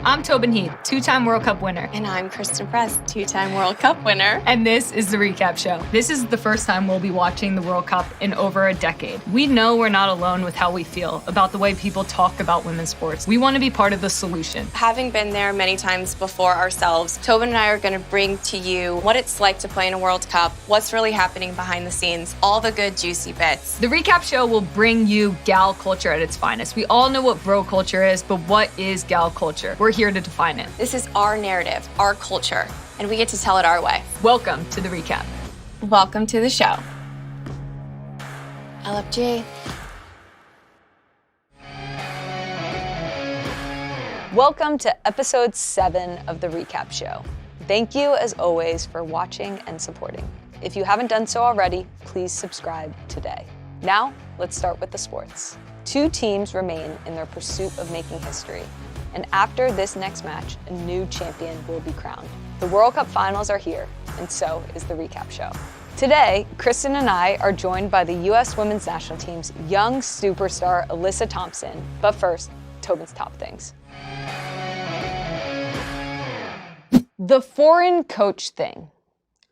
I'm Tobin Heath, two-time World Cup winner. And I'm Kristen Press, two-time World Cup winner. And this is the Recap Show. This is the first time we'll be watching the World Cup in over a decade. We know we're not alone with how we feel about the way people talk about women's sports. We want to be part of the solution. Having been there many times before ourselves, Tobin and I are going to bring to you what it's like to play in a World Cup, what's really happening behind the scenes, all the good, juicy bits. The Recap Show will bring you gal culture at its finest. We all know what bro culture is, but what is gal culture? We're here to define it. This is our narrative, our culture, and we get to tell it our way. Welcome to the Recap. Welcome to the show. LFG. Welcome to episode 7 of the Recap Show. Thank you, as always, for watching and supporting. If you haven't done so already, please subscribe today. Now, let's start with the sports. 2 teams remain in their pursuit of making history. And after this next match, a new champion will be crowned. The World Cup finals are here, and so is the Recap Show. Today, Kristen and I are joined by the U.S. Women's National Team's young superstar, Alyssa Thompson. But first, Tobin's top things. The foreign coach thing.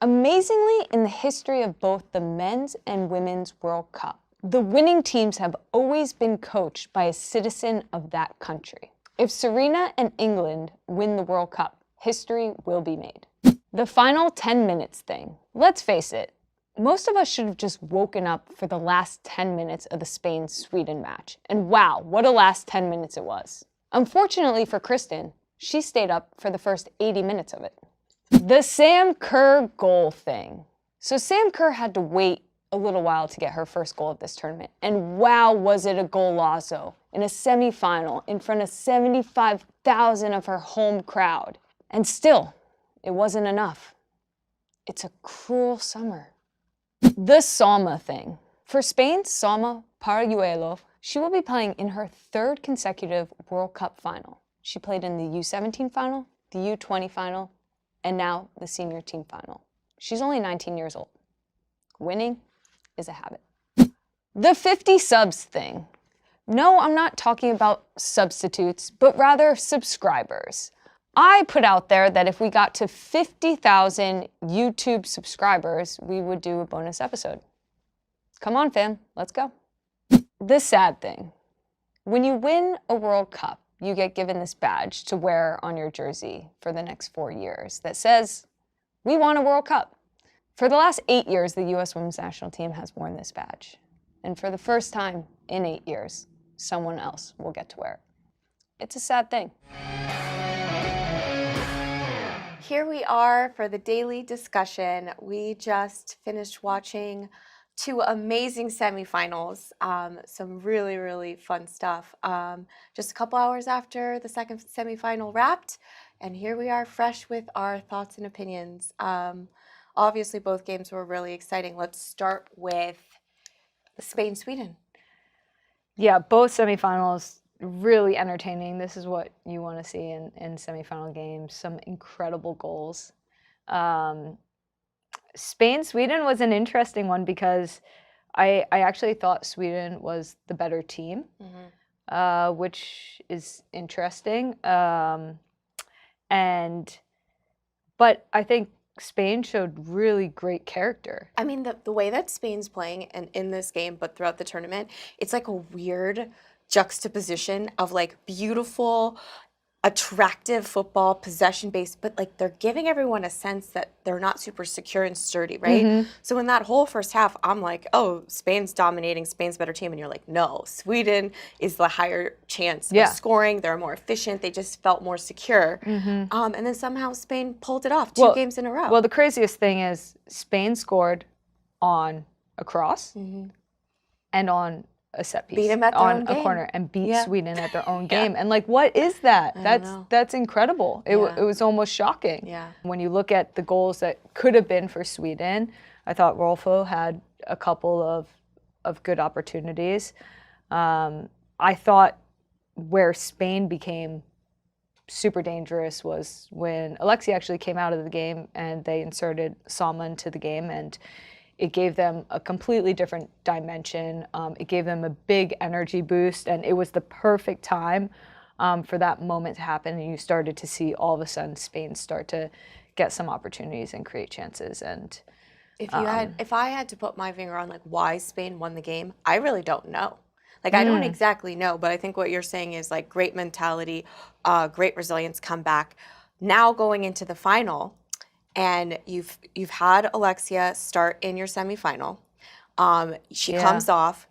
Amazingly, in the history of both the men's and women's World Cup, the winning teams have always been coached by a citizen of that country. If Serena and England win the World Cup, history will be made. The final 10 minutes thing. Let's face it, most of us should have just woken up for the last 10 minutes of the Spain-Sweden match. And wow, what a last 10 minutes it was. Unfortunately for Kristen, she stayed up for the first 80 minutes of it. The Sam Kerr goal thing. So Sam Kerr had to wait a little while to get her first goal of this tournament. And wow, was it a golazo in a semifinal in front of 75,000 of her home crowd. And still, it wasn't enough. It's a cruel summer. The Salma thing. For Spain's Salma Paralluelo, she will be playing in her 3rd consecutive World Cup final. She played in the U17 final, the U20 final, and now the senior team final. She's only 19 years old. Winning is a habit. The 50 subs thing. No, I'm not talking about substitutes, but rather subscribers. I put out there that if we got to 50,000 YouTube subscribers, we would do a bonus episode. Come on, fam, let's go. The sad thing. When you win a World Cup, you get given this badge to wear on your jersey for the next 4 years that says, "We won a World Cup." For the last 8 years, the U.S. Women's National Team has worn this badge. And for the first time in 8 years, someone else will get to wear it. It's a sad thing. Here we are for the daily discussion. We just finished watching 2 amazing semifinals, some really, really fun stuff. Just a couple hours after the second semifinal wrapped, and here we are fresh with our thoughts and opinions. Obviously, both games were really exciting. Let's start with the Spain-Sweden. Yeah, both semifinals really entertaining. This is what you want to see in semifinal games. Some incredible goals. Spain-Sweden was an interesting one because I actually thought Sweden was the better team, which is interesting. But I think Spain showed really great character. I mean, the way that Spain's playing and in this game, but throughout the tournament, it's like a weird juxtaposition of like beautiful, attractive football, possession-based, but like they're giving everyone a sense that they're not super secure and sturdy, right? So in that whole first half, I'm like, oh, Spain's dominating, Spain's better team. And you're like, no, Sweden is the higher chance of scoring. They're more efficient. They just felt more secure. And then somehow Spain pulled it off 2 games in a row. Well, the craziest thing is Spain scored on a cross and on a set piece, beat them at their on own a game. corner, and beat Sweden at their own game. And like, what is that? That's incredible. It was almost shocking. When you look at the goals that could have been for Sweden, I thought Rolfo had a couple of good opportunities. I thought where Spain became super dangerous was when Alexia actually came out of the game and they inserted Salma into the game, and it gave them a completely different dimension. It gave them a big energy boost, and it was the perfect time for that moment to happen, and you started to see all of a sudden Spain start to get some opportunities and create chances. And if I had to put my finger on like why Spain won the game, I really don't know. Like I don't exactly know, but I think what you're saying is like great mentality, great resilience, comeback. Now going into the final, and you've had Alexia start in your semifinal. She comes off.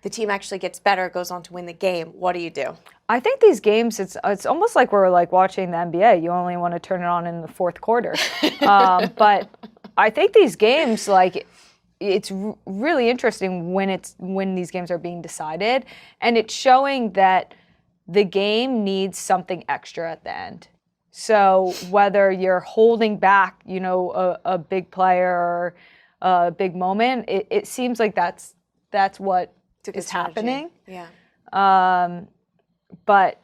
The team actually gets better, goes on to win the game. What do? I think these games, it's almost like we're like watching the NBA. You only want to turn it on in the fourth quarter. But I think these games, like, it's really interesting when these games are being decided, and it's showing that the game needs something extra at the end. So whether you're holding back, a big player or a big moment, it seems like that's what is happening. Yeah. But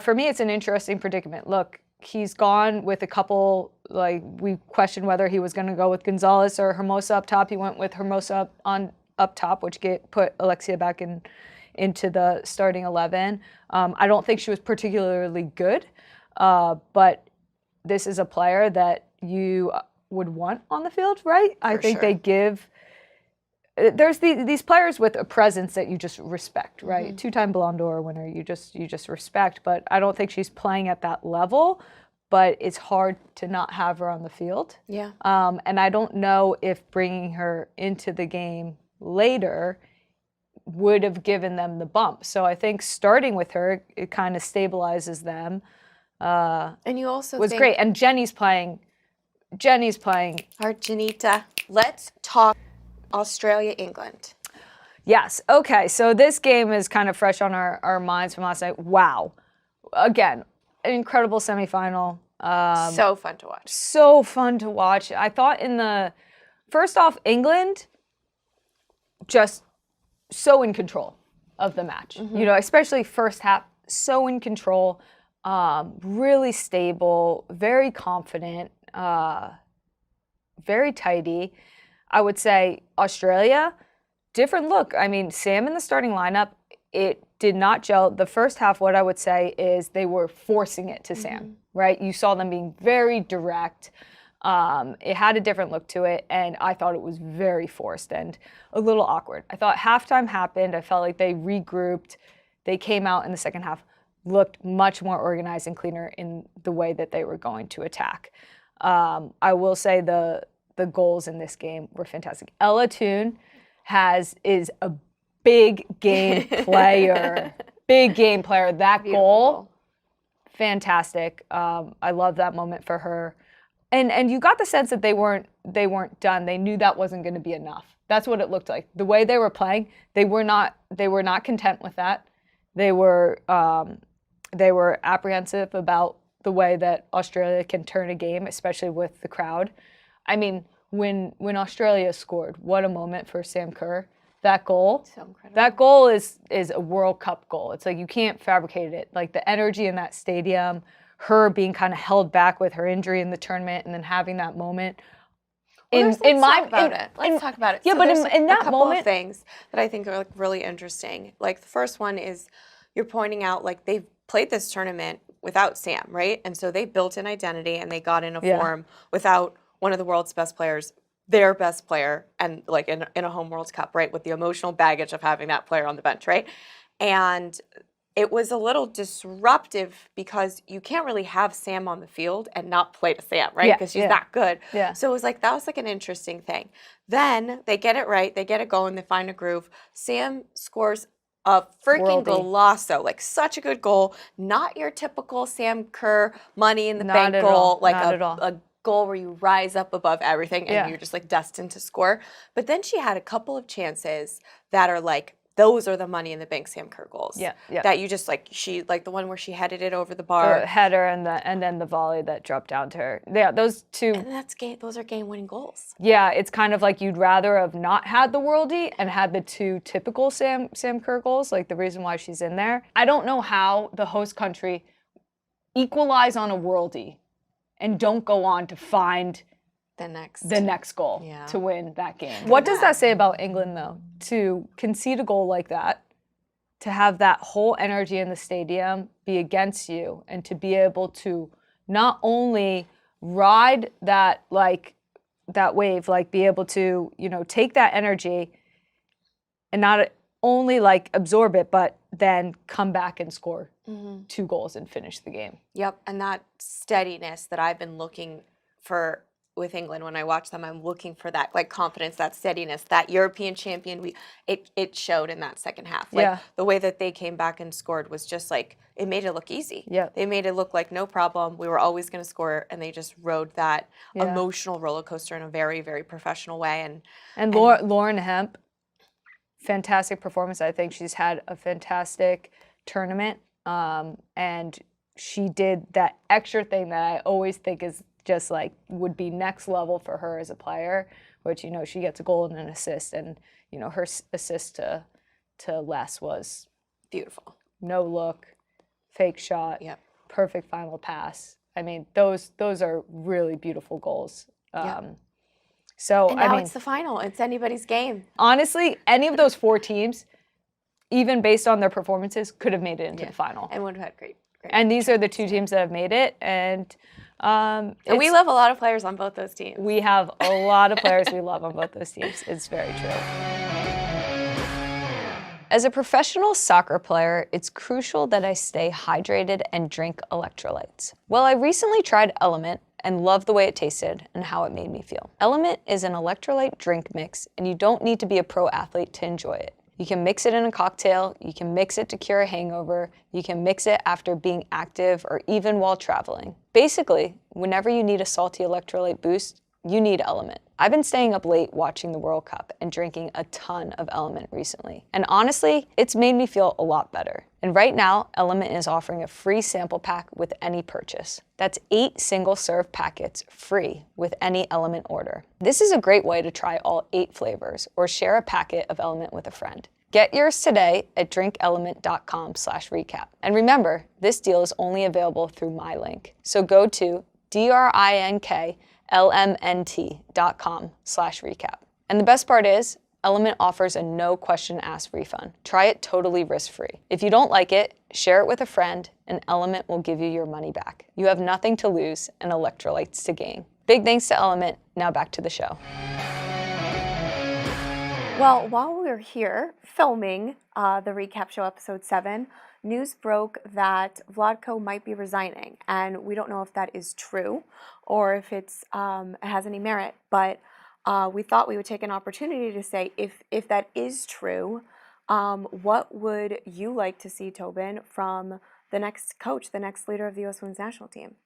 for me, it's an interesting predicament. Look, he's gone with a couple, like, we questioned whether he was going to go with Gonzalez or Hermosa up top. He went with Hermosa up top, which put Alexia back into the starting 11. I don't think she was particularly good, but this is a player that you would want on the field, right? I think they give... There's these players with a presence that you just respect, right? Two-time Ballon d'Or winner, you just respect. But I don't think she's playing at that level. But it's hard to not have her on the field. Yeah. And I don't know if bringing her into the game later would have given them the bump. So I think starting with her, it kind of stabilizes them. And you also was great. And Jenny's playing. Our Janita. Let's talk Australia, England. Yes. Okay. So this game is kind of fresh on our minds from last night. Wow. Again, an incredible semifinal. So fun to watch. So fun to watch. I thought first off, England just so in control of the match. Especially first half, so in control, really stable, very confident, very tidy. I would say Australia, different look. I mean, Sam in the starting lineup, it did not gel. The first half, what I would say is they were forcing it to Sam, right? You saw them being very direct. It had a different look to it, and I thought it was very forced and a little awkward. I thought halftime happened. I felt like they regrouped. They came out in the second half, looked much more organized and cleaner in the way that they were going to attack. I will say the goals in this game were fantastic. Ella Toone is a big game player. Big game player. That Beautiful goal, fantastic. I love that moment for her. And you got the sense that they weren't done. They knew that wasn't going to be enough. That's what it looked like. The way they were playing, they were not content with that. They were apprehensive about the way that Australia can turn a game, especially with the crowd. I mean, when Australia scored, what a moment for Sam Kerr. That goal, so incredible. That goal is a World Cup goal. It's like you can't fabricate it. Like the energy in that stadium, her being kind of held back with her injury in the tournament, and then having that moment. Let's talk about it. Yeah, so but in that a couple moment, of things that I think are like really interesting. Like the first one is you're pointing out like they've played this tournament without Sam, right? And so they built an identity and they got in a form without one of the world's best players, their best player, and like in a home World Cup, right? With the emotional baggage of having that player on the bench, right? And it was a little disruptive because you can't really have Sam on the field and not play to Sam, right? Because she's that good. Yeah. So it was like, that was like an interesting thing. Then they get it right. They get it going. They find a groove. Sam scores a freaking golazo, like such a good goal. Not your typical Sam Kerr money in the bank goal, like a goal where you rise up above everything and you're just like destined to score. But then she had a couple of chances that are like, those are the money in the bank Sam Kerr goals. Yeah. That you just like, she like the one where she headed it over the bar. The header and then the volley that dropped down to her. Yeah, those two. And those are game-winning goals. Yeah, it's kind of like you'd rather have not had the worldie and had the two typical Sam Kerr goals, like the reason why she's in there. I don't know how the host country equalize on a worldie and don't go on to find the next goal to win that game. What does that say about England, though, to concede a goal like that to have that whole energy in the stadium be against you and to be able to not only ride that wave, like be able to, take that energy and not only absorb it, but then come back and score 2 goals and finish the game. Yep, and that steadiness that I've been looking for with England when I watch them, I'm looking for that confidence, that steadiness, that European champion. It showed in that second half. The way that they came back and scored was just it made it look easy. Yeah, they made it look like no problem. We were always going to score, and they just rode that emotional roller coaster in a very, very professional way. And Lauren Hemp, fantastic performance. I think she's had a fantastic tournament, and she did that extra thing that I always think is just would be next level for her as a player, which, she gets a goal and an assist, and, her assist to Les was beautiful. No look, fake shot, perfect final pass. I mean, those are really beautiful goals. So, and now it's the final. It's anybody's game. Honestly, any of those 4 teams, even based on their performances, could have made it into the final. And would have had great. And these are the 2 teams that have made it, and we love a lot of players on both those teams. We have a lot of players we love on both those teams. It's very true. As a professional soccer player, it's crucial that I stay hydrated and drink electrolytes. Well, I recently tried Element and loved the way it tasted and how it made me feel. Element is an electrolyte drink mix, and you don't need to be a pro athlete to enjoy it. You can mix it in a cocktail, you can mix it to cure a hangover, you can mix it after being active or even while traveling. Basically, whenever you need a salty electrolyte boost, you need Element. I've been staying up late watching the World Cup and drinking a ton of Element recently. And honestly, it's made me feel a lot better. And right now, Element is offering a free sample pack with any purchase. That's 8 single-serve packets free with any Element order. This is a great way to try all 8 flavors or share a packet of Element with a friend. Get yours today at drinkelement.com/recap. And remember, this deal is only available through my link. So go to drinklmnt.com/recap. And the best part is, Element offers a no question asked refund. Try it totally risk-free. If you don't like it, share it with a friend, and Element will give you your money back. You have nothing to lose and electrolytes to gain. Big thanks to Element. Now back to the show. Well, while we were here filming the recap show episode 7, news broke that Vlatko might be resigning, and we don't know if that is true or if it has any merit, but we thought we would take an opportunity to say if that is true, what would you like to see, Tobin, from the next coach, the next leader of the U.S. Women's National Team?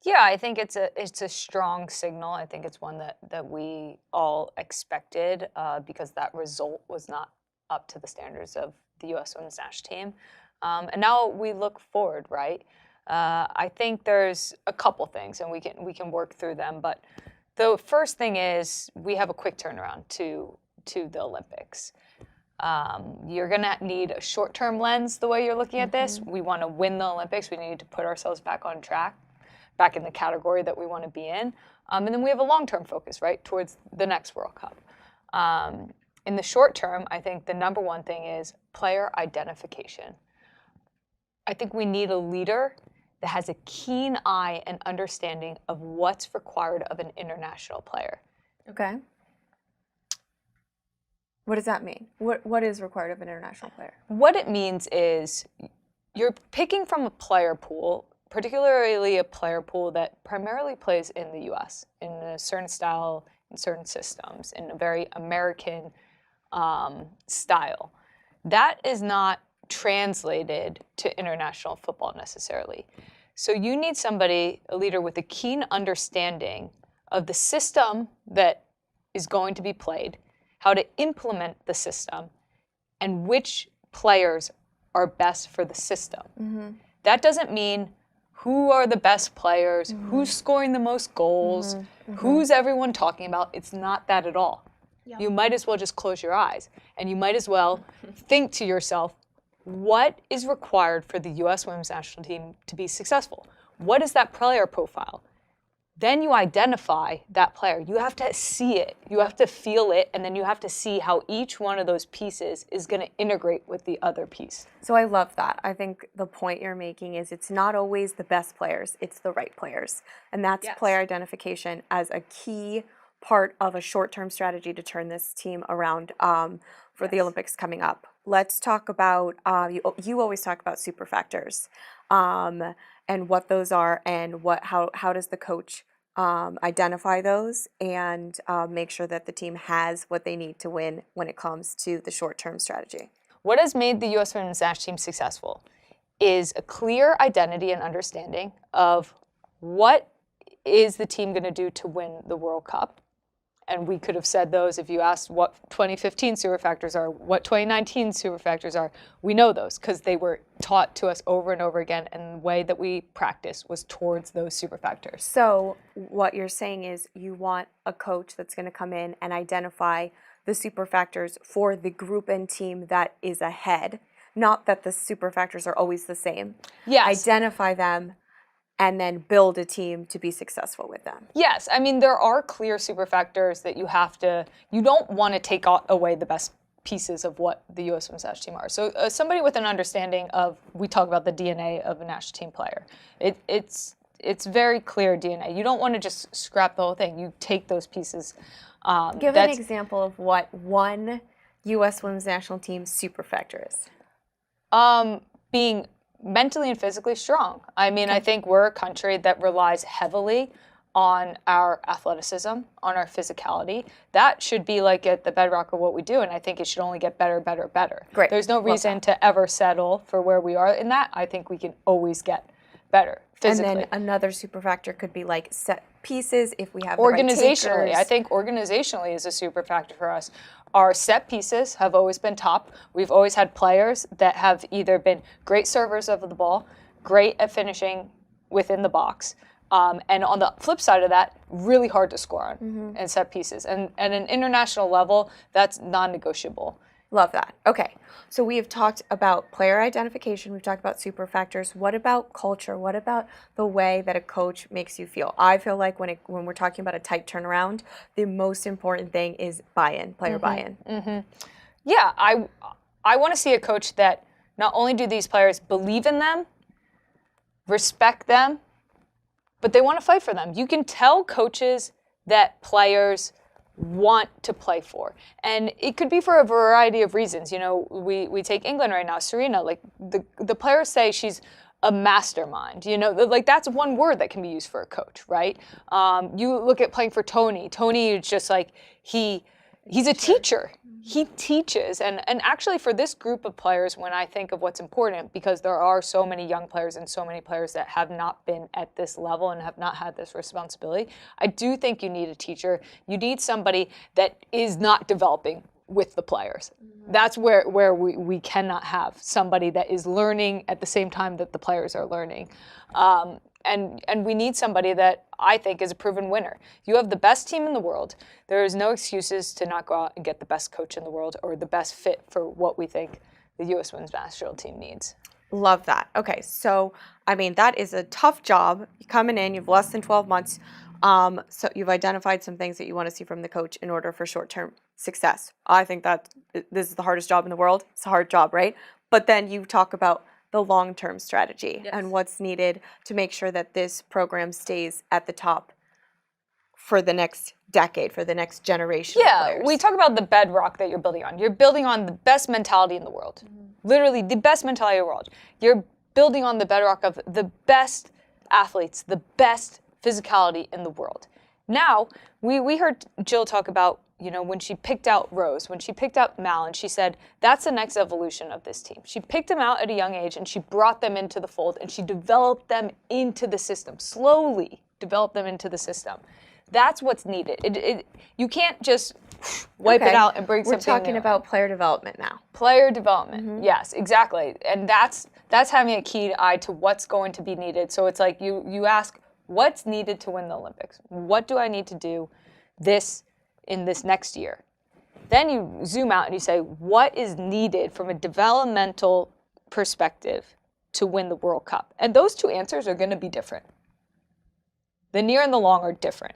Yeah, I think it's a strong signal. I think it's one that we all expected because that result was not up to the standards of the U.S. Women's National Team. And now we look forward, right? I think there's a couple things, and we can work through them. But the first thing is we have a quick turnaround to the Olympics. You're going to need a short-term lens the way you're looking at this. We want to win the Olympics. We need to put ourselves back on track, back in the category that we want to be in. And then we have a long-term focus, right, towards the next World Cup. In the short term, I think the number one thing is player identification. I think we need a leader that has a keen eye and understanding of what's required of an international player. Okay. What does that mean? What is required of an international player? What it means is you're picking from a player pool, particularly a player pool that primarily plays in the U.S., in a certain style, in certain systems, in a very American style. That is not translated to international football necessarily. So you need somebody, a leader with a keen understanding of the system that is going to be played, how to implement the system, and which players are best for the system. That doesn't mean who are the best players, who's scoring the most goals, who's everyone talking about. It's not that at all. Yep. You might as well just close your eyes, and you might as well think to yourself, what is required for the U.S. Women's National Team to be successful? What is that player profile? then you identify that player. You have to see it, you have to feel it, and then you have to see how each one of those pieces is going to integrate with the other piece. So I love that. I think the point you're making is it's not always the best players, it's the right players. And that's player identification as a key part of a short-term strategy to turn this team around for the Olympics coming up. Let's talk about, you always talk about super factors. And what those are, and how does the coach identify those and make sure that the team has what they need to win when it comes to the short-term strategy. What has made the U.S. Women's National Team successful is a clear identity and understanding of what is the team going to do to win the World Cup. And we could have said those if you asked what 2015 super factors are, what 2019 super factors are. We know those because they were taught to us over and over again, and the way that we practice was towards those super factors. So what you're saying is you want a coach that's going to come in and identify the super factors for the group and team that is ahead. Not that the super factors are always the same. Yes. Identify them and then build a team to be successful with them. Yes, I mean, there are clear super factors that you don't want to take away the best pieces of what the U.S. Women's National Team are. So somebody with an understanding of, we talk about the DNA of a national team player. It's very clear DNA. You don't want to just scrap the whole thing. You take those pieces. Give an example of what one U.S. Women's National Team super factor is. Being mentally and physically strong. I mean, I think we're a country that relies heavily on our athleticism, on our physicality. That should be like at the bedrock of what we do, and I think it should only get better, better, better. Great. There's no reason to ever settle for where we are in that. I think we can always get better physically. And then another super factor could be like set pieces, if we have organizationally, the right takers. I think organizationally is a super factor for us. Our set pieces have always been top. We've always had players that have either been great servers of the ball, great at finishing within the box, and on the flip side of that, really hard to score on and set pieces. And at an international level, that's non-negotiable. Love that. Okay, so we have talked about player identification. We've talked about super factors. What about culture? What about the way that a coach makes you feel? I feel like when we're talking about a tight turnaround, the most important thing is buy-in, player buy-in. Yeah, I want to see a coach that not only do these players believe in them, respect them, but they want to fight for them. You can tell coaches that players want to play for. And it could be for a variety of reasons. You know, we take England right now, Serena, like the players say she's a mastermind. You know, like that's one word that can be used for a coach, right? You look at playing for Tony. Tony is just like, he's a teacher. He teaches. And actually for this group of players, when I think of what's important, because there are so many young players and so many players that have not been at this level and have not had this responsibility, I do think you need a teacher. You need somebody that is not developing with the players. That's where we cannot have somebody that is learning at the same time that the players are learning. And we need somebody that I think is a proven winner. You have the best team in the world. There is no excuses to not go out and get the best coach in the world or the best fit for what we think the U.S. Women's National Team needs. Love that. Okay, so, I mean, that is a tough job. You're coming in, you have less than 12 months. So you've identified some things that you want to see from the coach in order for short-term success. I think that this is the hardest job in the world. It's a hard job, right? But then you talk about the long-term strategy and what's needed to make sure that this program stays at the top for the next decade, for the next generation of players. We talk about the bedrock that you're building on. You're building on the best mentality in the world. Literally the best mentality in the world. You're building on the bedrock of the best athletes, the best physicality in the world. Now, we heard Jill talk about, you know, when she picked out Rose, when she picked out Mal, and she said, that's the next evolution of this team. She picked them out at a young age, and she brought them into the fold, and she developed them into the system, slowly developed them into the system. That's what's needed. You can't just wipe it out and bring something new. We're talking about player development now. Player development, yes, exactly. And that's having a keen eye to what's going to be needed. So it's like you ask, what's needed to win the Olympics? What do I need to do in this next year? Then you zoom out and you say, what is needed from a developmental perspective to win the World Cup? And those two answers are going to be different. The near and the long are different,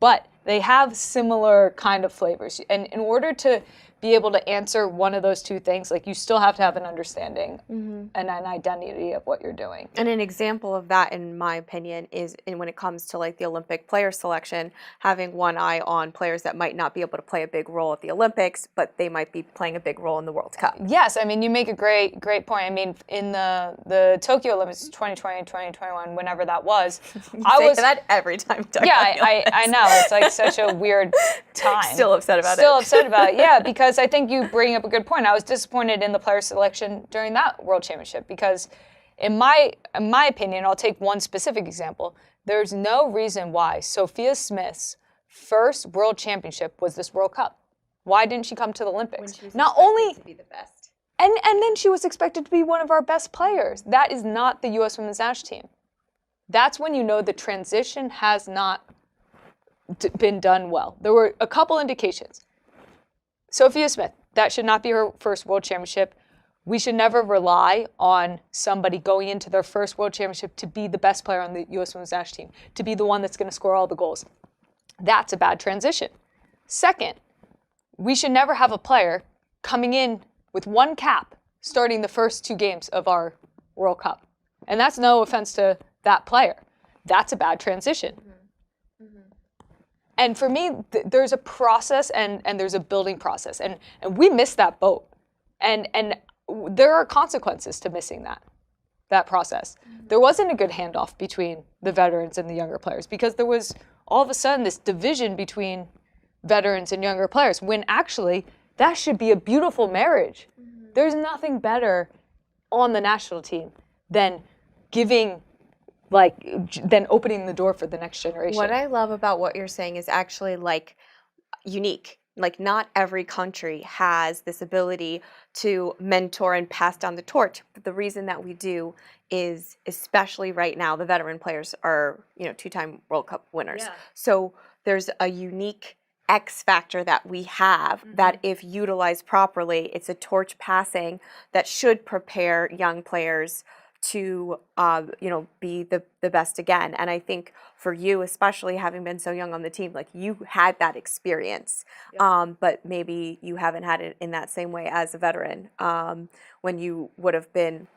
but they have similar kind of flavors. And in order to be able to answer one of those two things, like you still have to have an understanding and an identity of what you're doing. And an example of that, in my opinion, is when it comes to like the Olympic player selection, having one eye on players that might not be able to play a big role at the Olympics, but they might be playing a big role in the World Cup. Yes, I mean, you make a great point. I mean, in the Tokyo Olympics 2020, 2021, whenever that was, I say was that every time. Yeah, I know. It's like such a weird time. Still upset about it. Still upset about it, yeah, because I think you bring up a good point. I was disappointed in the player selection during that World Championship because in my opinion, I'll take one specific example. There's no reason why Sophia Smith's first World Championship was this World Cup. Why didn't she come to the Olympics? Not only to be the best. And then she was expected to be one of our best players. That is not the U.S. women's national team. That's when you know the transition has not been done well. There were a couple indications. Sophia Smith, that should not be her first World Championship. We should never rely on somebody going into their first World Championship to be the best player on the U.S. women's national team, to be the one that's going to score all the goals. That's a bad transition. Second, we should never have a player coming in with one cap starting the first two games of our World Cup. And that's no offense to that player. That's a bad transition. And for me, there's a process and there's a building process. And we missed that boat. And there are consequences to missing that process. There wasn't a good handoff between the veterans and the younger players because there was all of a sudden this division between veterans and younger players when actually that should be a beautiful marriage. There's nothing better on the national team than then opening the door for the next generation. What I love about what you're saying is actually like unique. Like not every country has this ability to mentor and pass down the torch. But the reason that we do is, especially right now, the veteran players are, two-time World Cup winners. Yeah. So there's a unique X factor that we have that if utilized properly, it's a torch passing that should prepare young players to be the best again. And I think for you, especially having been so young on the team, like you had that experience, but maybe you haven't had it in that same way as a veteran when you would have been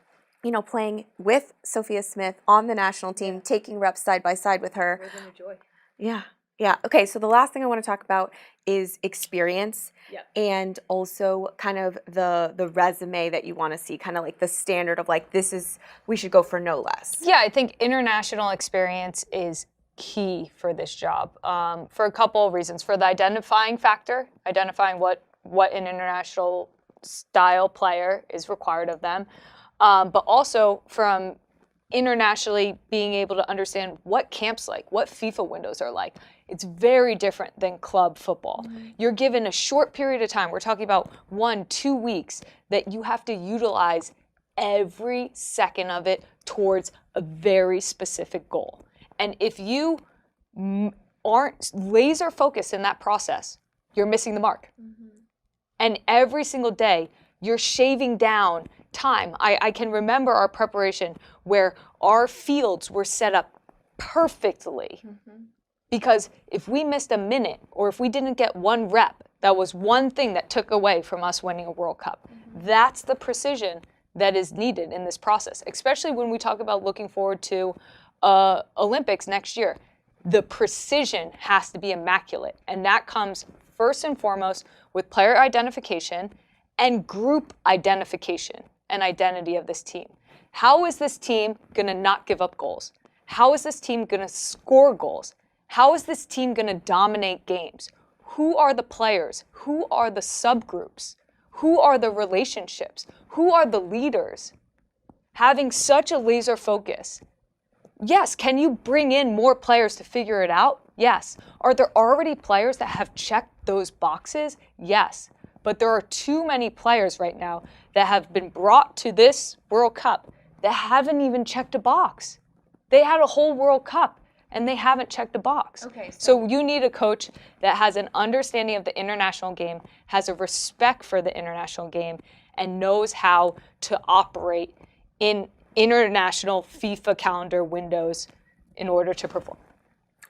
playing with Sophia Smith on the national team, taking reps side by side with her. It was a joy. Yeah. Okay, so the last thing I want to talk about is experience and also kind of the resume that you want to see, kind of like the standard of like, we should go for no less. Yeah, I think international experience is key for this job for a couple of reasons. For the identifying factor, identifying what an international style player is required of them, but also from internationally being able to understand what camps like, what FIFA windows are like. It's very different than club football. You're given a short period of time. We're talking about 1-2 weeks that you have to utilize every second of it towards a very specific goal. And if you aren't laser focused in that process, you're missing the mark. And every single day, you're shaving down time. I can remember our preparation where our fields were set up perfectly. Because if we missed a minute or if we didn't get one rep, that was one thing that took away from us winning a World Cup. That's the precision that is needed in this process, especially when we talk about looking forward to Olympics next year. The precision has to be immaculate, and that comes first and foremost with player identification and group identification and identity of this team. How is this team going to not give up goals? How is this team going to score goals? How is this team going to dominate games? Who are the players? Who are the subgroups? Who are the relationships? Who are the leaders? Having such a laser focus. Yes, can you bring in more players to figure it out? Yes. Are there already players that have checked those boxes? Yes. But there are too many players right now that have been brought to this World Cup that haven't even checked a box. They had a whole World Cup and they haven't checked a box. Okay, so you need a coach that has an understanding of the international game, has a respect for the international game, and knows how to operate in international FIFA calendar windows in order to perform.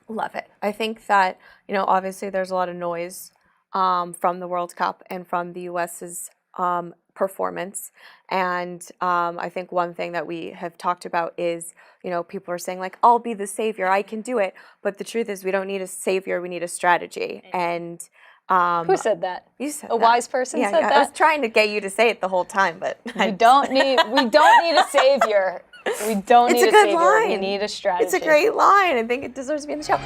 Love it. I think that, obviously there's a lot of noise from the World Cup and from the US's performance. And I think one thing that we have talked about is, people are saying like, I'll be the savior, I can do it. But the truth is we don't need a savior, we need a strategy. And Who said that? you said A that. wise person said that? I was trying to get you to say it the whole time, but we don't need a savior. We don't need a good savior. line. We need a strategy. It's a great line. I think it deserves to be in the show.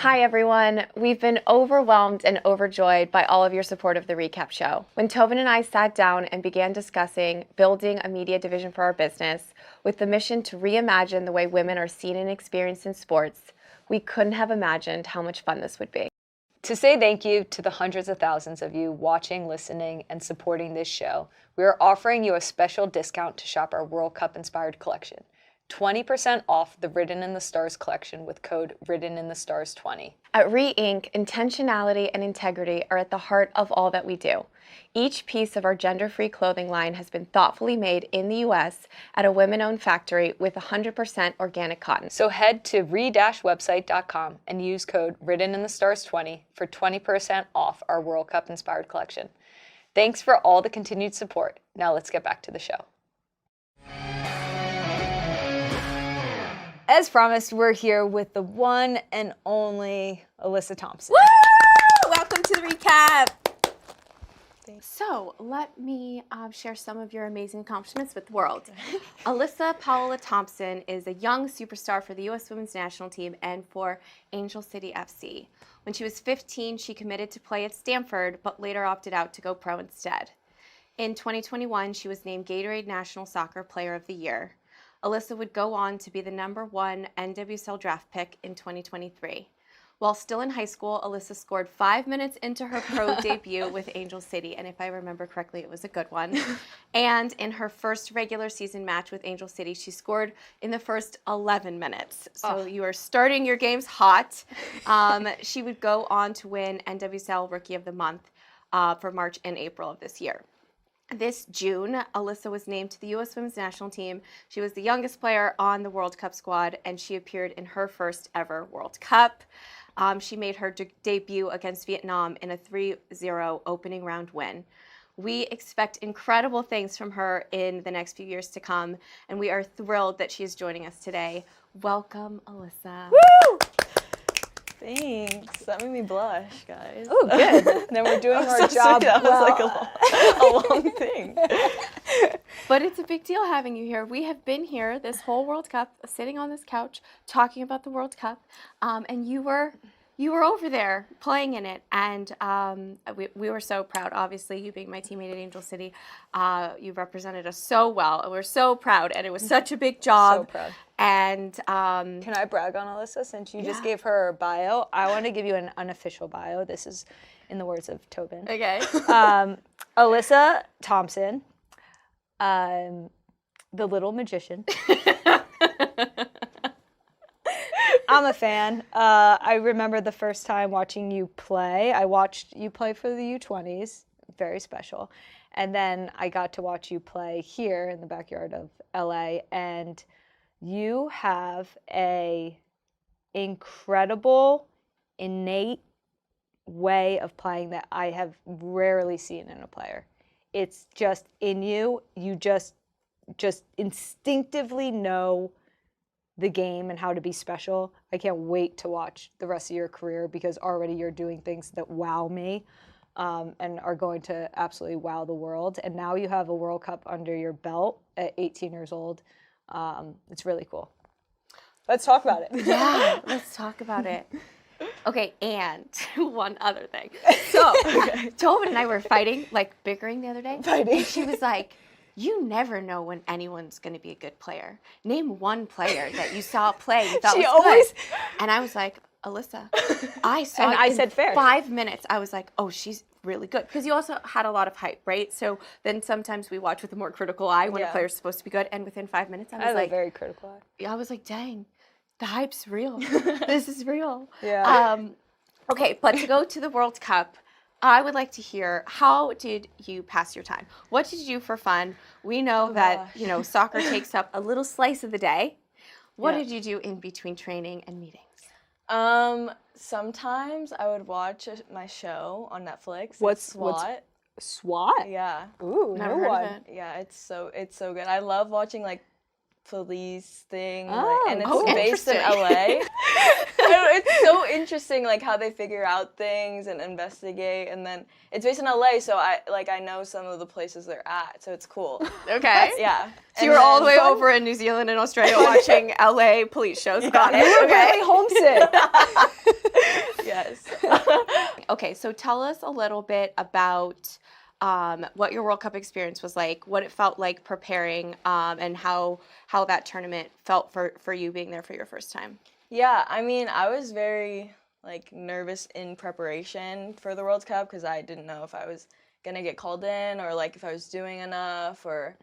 Hi, everyone. We've been overwhelmed and overjoyed by all of your support of the Recap Show. When Tobin and I sat down and began discussing building a media division for our business with the mission to reimagine the way women are seen and experienced in sports, we couldn't have imagined how much fun this would be. To say thank you to the hundreds of thousands of you watching, listening, and supporting this show, we are offering you a special discount to shop our World Cup inspired collection. 20% off the Written in the Stars collection with code WrittenInTheStars20. At Re-Inc., intentionality and integrity are at the heart of all that we do. Each piece of our gender-free clothing line has been thoughtfully made in the U.S. at a women-owned factory with 100% organic cotton. So head to re-website.com and use code WrittenInTheStars20 for 20% off our World Cup inspired collection. Thanks for all the continued support. Now let's get back to the show. As promised, we're here with the one and only Alyssa Thompson. Woo! Welcome to the Recap. So let me share some of your amazing accomplishments with the world. Alyssa Paola Thompson is a young superstar for the U.S. Women's National Team and for Angel City FC. When she was 15, she committed to play at Stanford, but later opted out to go pro instead. In 2021, she was named Gatorade National Soccer Player of the Year. Alyssa would go on to be the #1 NWSL draft pick in 2023. While still in high school, Alyssa scored 5 minutes into her pro debut with Angel City, and if I remember correctly, it was a good one. And in her first regular season match with Angel City, she scored in the first 11 minutes. So you are starting your games hot. She would go on to win NWSL Rookie of the Month for March and April of this year. This June, Alyssa was named to the U.S. Women's National Team. She was the youngest player on the World Cup squad, and she appeared in her first ever World Cup. She made her debut against Vietnam in a 3-0 opening round win. We expect incredible things from her in the next few years to come, and we are thrilled that she is joining us today. Welcome, Alyssa. Woo! Thanks. That made me blush, guys. Oh, good. Then we're doing our job That well. was like a long thing. But it's a big deal having you here. We have been here this whole World Cup, sitting on this couch, talking about the World Cup, and you were over there playing in it, and we were so proud. Obviously, you being my teammate at Angel City, you represented us so well, and we're so proud, and it was such a big job. So proud. And Can I brag on Alyssa since you just gave her bio? I want to give you an unofficial bio. This is in the words of Tobin. okay. Alyssa Thompson, the little magician. I'm a fan. I remember the first time watching you play. I watched you play for the U20s, very special. And then I got to watch you play here in the backyard of LA, and you have a incredible, innate way of playing that I have rarely seen in a player. It's just in you. You just instinctively know the game and how to be special. I can't wait to watch the rest of your career because already you're doing things that wow me and are going to absolutely wow the world. And now you have a World Cup under your belt at 18 years old. It's really cool. Let's talk about it. Yeah, let's talk about it. Okay, and one other thing. So, Tobin and I were fighting, like bickering the other day. And she was like, you never know when anyone's going to be a good player. Name one player that you saw play you thought She was always- good. And I was like, Alyssa, I saw And it I in said fair. 5 minutes. I was like, oh, she's really good. Because you also had a lot of hype, right? So then sometimes we watch with a more critical eye when a player's supposed to be good. And within 5 minutes, I was I have like, a very critical eye. I was like, dang, the hype's real. This is real. Yeah. Okay, but to go to the World Cup, I would like to hear, how did you pass your time? What did you do for fun? We know that, soccer takes up a little slice of the day, What Yeah. did you do in between training and meetings? Sometimes I would watch my show on Netflix. It's What's- SWAT? SWAT? Yeah. Ooh, Never new heard one. of it. Yeah, it's so good. I love watching like police thing, Oh, and it's cool. based in Interesting. LA. I don't know, it's so interesting, like how they figure out things and investigate, and then it's based in LA, so I know some of the places they're at, so it's cool. Okay. Yeah. So you were all the way over in New Zealand and Australia watching LA police shows. Got it. You're Okay. really homesick. Yes. Okay, so tell us a little bit about what your World Cup experience was like, what it felt like preparing, and how that tournament felt for you being there for your first time. Yeah, I mean, I was very like nervous in preparation for the World Cup because I didn't know if I was gonna get called in or like if I was doing enough or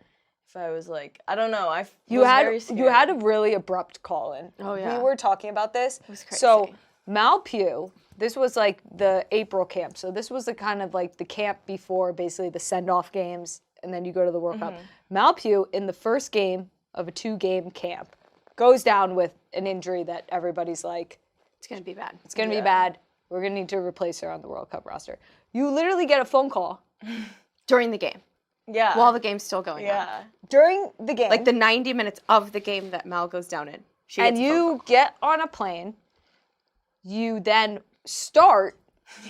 if I was like, I don't know. You was had very scared. you had a really abrupt call in. Oh, yeah. We were talking about this. was crazy. So Mal Pugh, this was like the April camp. So this was the kind of like the camp before basically the send-off games, and then you go to the World Cup. Mal Pugh in the first game of a 2-game camp goes down with an injury that everybody's like, It's gonna be bad. it's gonna be bad. We're gonna need to replace her on the World Cup roster. You literally get a phone call During the game, Yeah. while the game's still going on. yeah. during the game, Like the 90 minutes of the game that Mel goes down in. She and gets a phone you get on a plane. You then start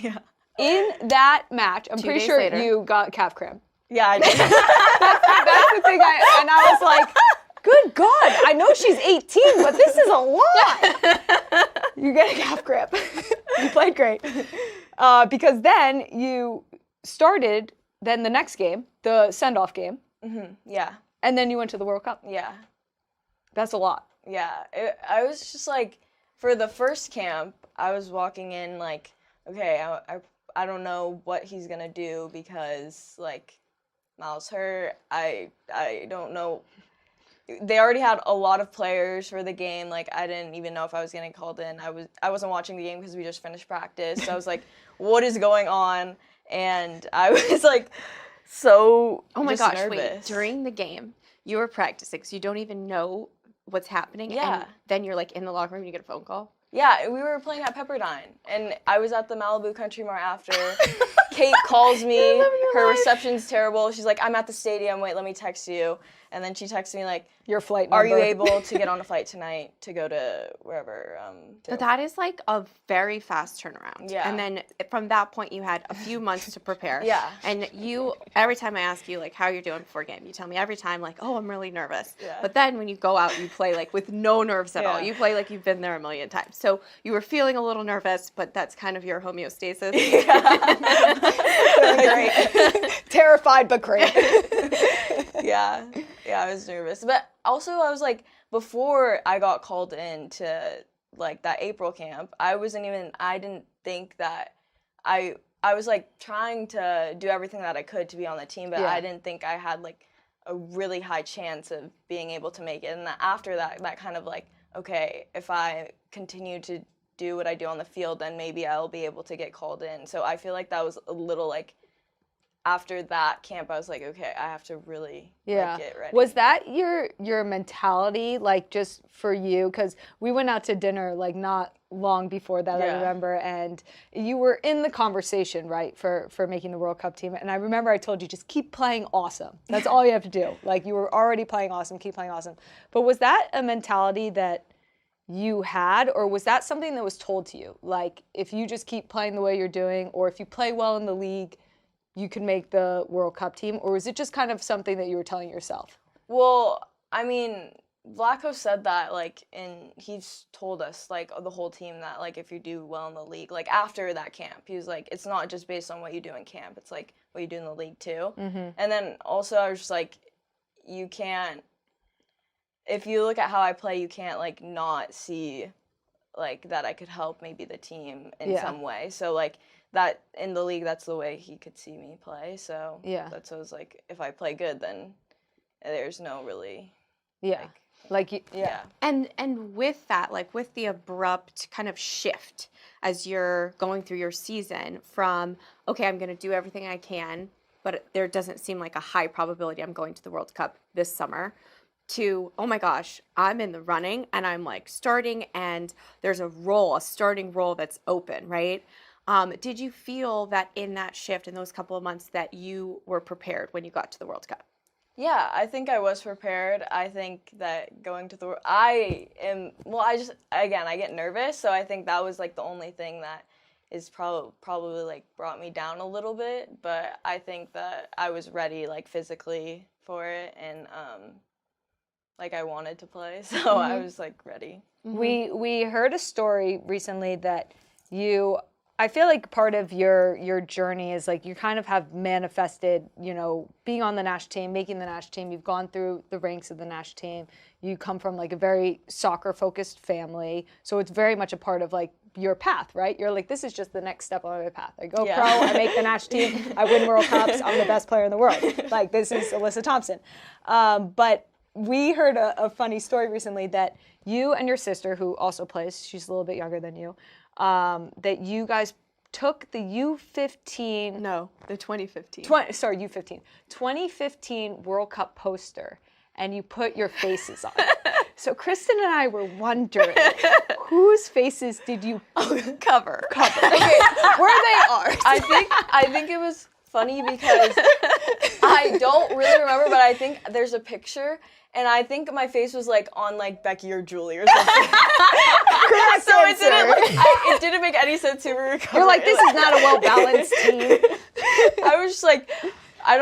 Yeah. in that match. I'm 2 pretty days sure later. you got calf cramp. Yeah, I did. That's the thing. I was like, good God, I know she's 18, but this is a lot. You get a calf cramp. You played great. Because then you started, then the next game, the send-off game, Yeah. and then you went to the World Cup. Yeah. That's a lot. Yeah. I was just like, for the first camp, I was walking in like, okay, I don't know what he's gonna do because like Mal's hurt. I don't know. They already had a lot of players for the game. Like I didn't even know if I was getting called in. I wasn't watching the game because we just finished practice. So I was like, what is going on? And I was like, so Oh my just gosh, nervous. wait. During the game, you were practicing, so you don't even know what's happening. Yeah. And then you're like in the locker room and you get a phone call. Yeah, we were playing at Pepperdine, and I was at the Malibu Country Mart after. Kate calls me. Her reception's terrible. She's like, I'm at the stadium. Wait, let me text you. And then she texts me like, Your flight are you number. able to get on a flight tonight to go to wherever? But that is like a very fast turnaround. Yeah. And then from that point, you had a few months to prepare. Yeah. And you, every time I ask you like how you're doing before game, you tell me every time like, oh, I'm really nervous. Yeah. But then when you go out, you play like with no nerves at all. Yeah. You play like you've been there a million times. So you were feeling a little nervous, but that's kind of your homeostasis. Great. Terrified, but great. yeah, I was nervous. But also I was like, before I got called in to like that April camp, I didn't think that I was like trying to do everything that I could to be on the team, but Yeah. I didn't think I had like a really high chance of being able to make it. And after that kind of like, okay, if I continue to do what I do on the field, then maybe I'll be able to get called in. So I feel like that was a little like, after that camp, I was like, okay, I have to really like, get ready. Was that your mentality, like just for you? Because we went out to dinner like not long before that, I Yeah. remember, and you were in the conversation, right, for making the World Cup team. And I remember I told you, just keep playing awesome. That's all you have to do. Like you were already playing awesome, keep playing awesome. But was that a mentality that you had, or was that something that was told to you? Like if you just keep playing the way you're doing, or if you play well in the league, you can make the World Cup team, or was it just kind of something that you were telling yourself? Well, I mean, Vlaco said that, like, and he's told us, like, the whole team that, like, if you do well in the league, like, after that camp, he was like, it's not just based on what you do in camp, it's, like, what you do in the league, too. Mm-hmm. And then also I was just like, you can't, if you look at how I play, you can't, like, not see, like, that I could help maybe the team in some way. So, like, that in the league, that's the way he could see me play. So that's what I was like, if I play good, then there's no really Yeah. And with that, like with the abrupt kind of shift as you're going through your season from, okay, I'm going to do everything I can, but there doesn't seem like a high probability I'm going to the World Cup this summer. to, oh my gosh, I'm in the running and I'm like starting and there's a starting role that's open, right? Did you feel that in that shift in those couple of months that you were prepared when you got to the World Cup? Yeah, I think I was prepared. I think that going to the, I get nervous, so I think that was like the only thing that is probably like brought me down a little bit, but I think that I was ready like physically for it, and like I wanted to play, so I was like ready. We heard a story recently that I feel like part of your journey is like you kind of have manifested, being on the national team, making the national team. You've gone through the ranks of the national team. You come from like a very soccer-focused family, so it's very much a part of like your path, right? You're like, this is just the next step on my path. I go pro, I make the national team, I win World Cups, I'm the best player in the world. Like, this is Alyssa Thompson. But we heard a funny story recently that you and your sister, who also plays, she's a little bit younger than you, that you guys took the U15. No, the 2015. U15. 2015 World Cup poster, and you put your faces on it. So Kristen and I were wondering, whose faces did you cover? Okay, where they are. I think it was funny because I don't really remember, but I think there's a picture, and I think my face was like on like Becky or Julie or something. Correct so answer. it didn't make any sense to me. You're like, this is not a well-balanced team. I was just like, I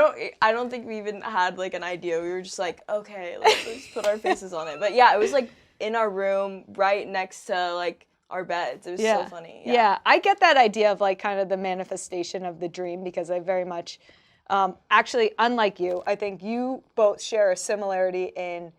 don't think we even had like an idea. We were just like, okay, let's put our faces on it. But yeah, it was like in our room, right next to like our beds. It was so funny. Yeah, I get that idea of like kind of the manifestation of the dream, because I very much, actually, unlike you, I think you both share a similarity in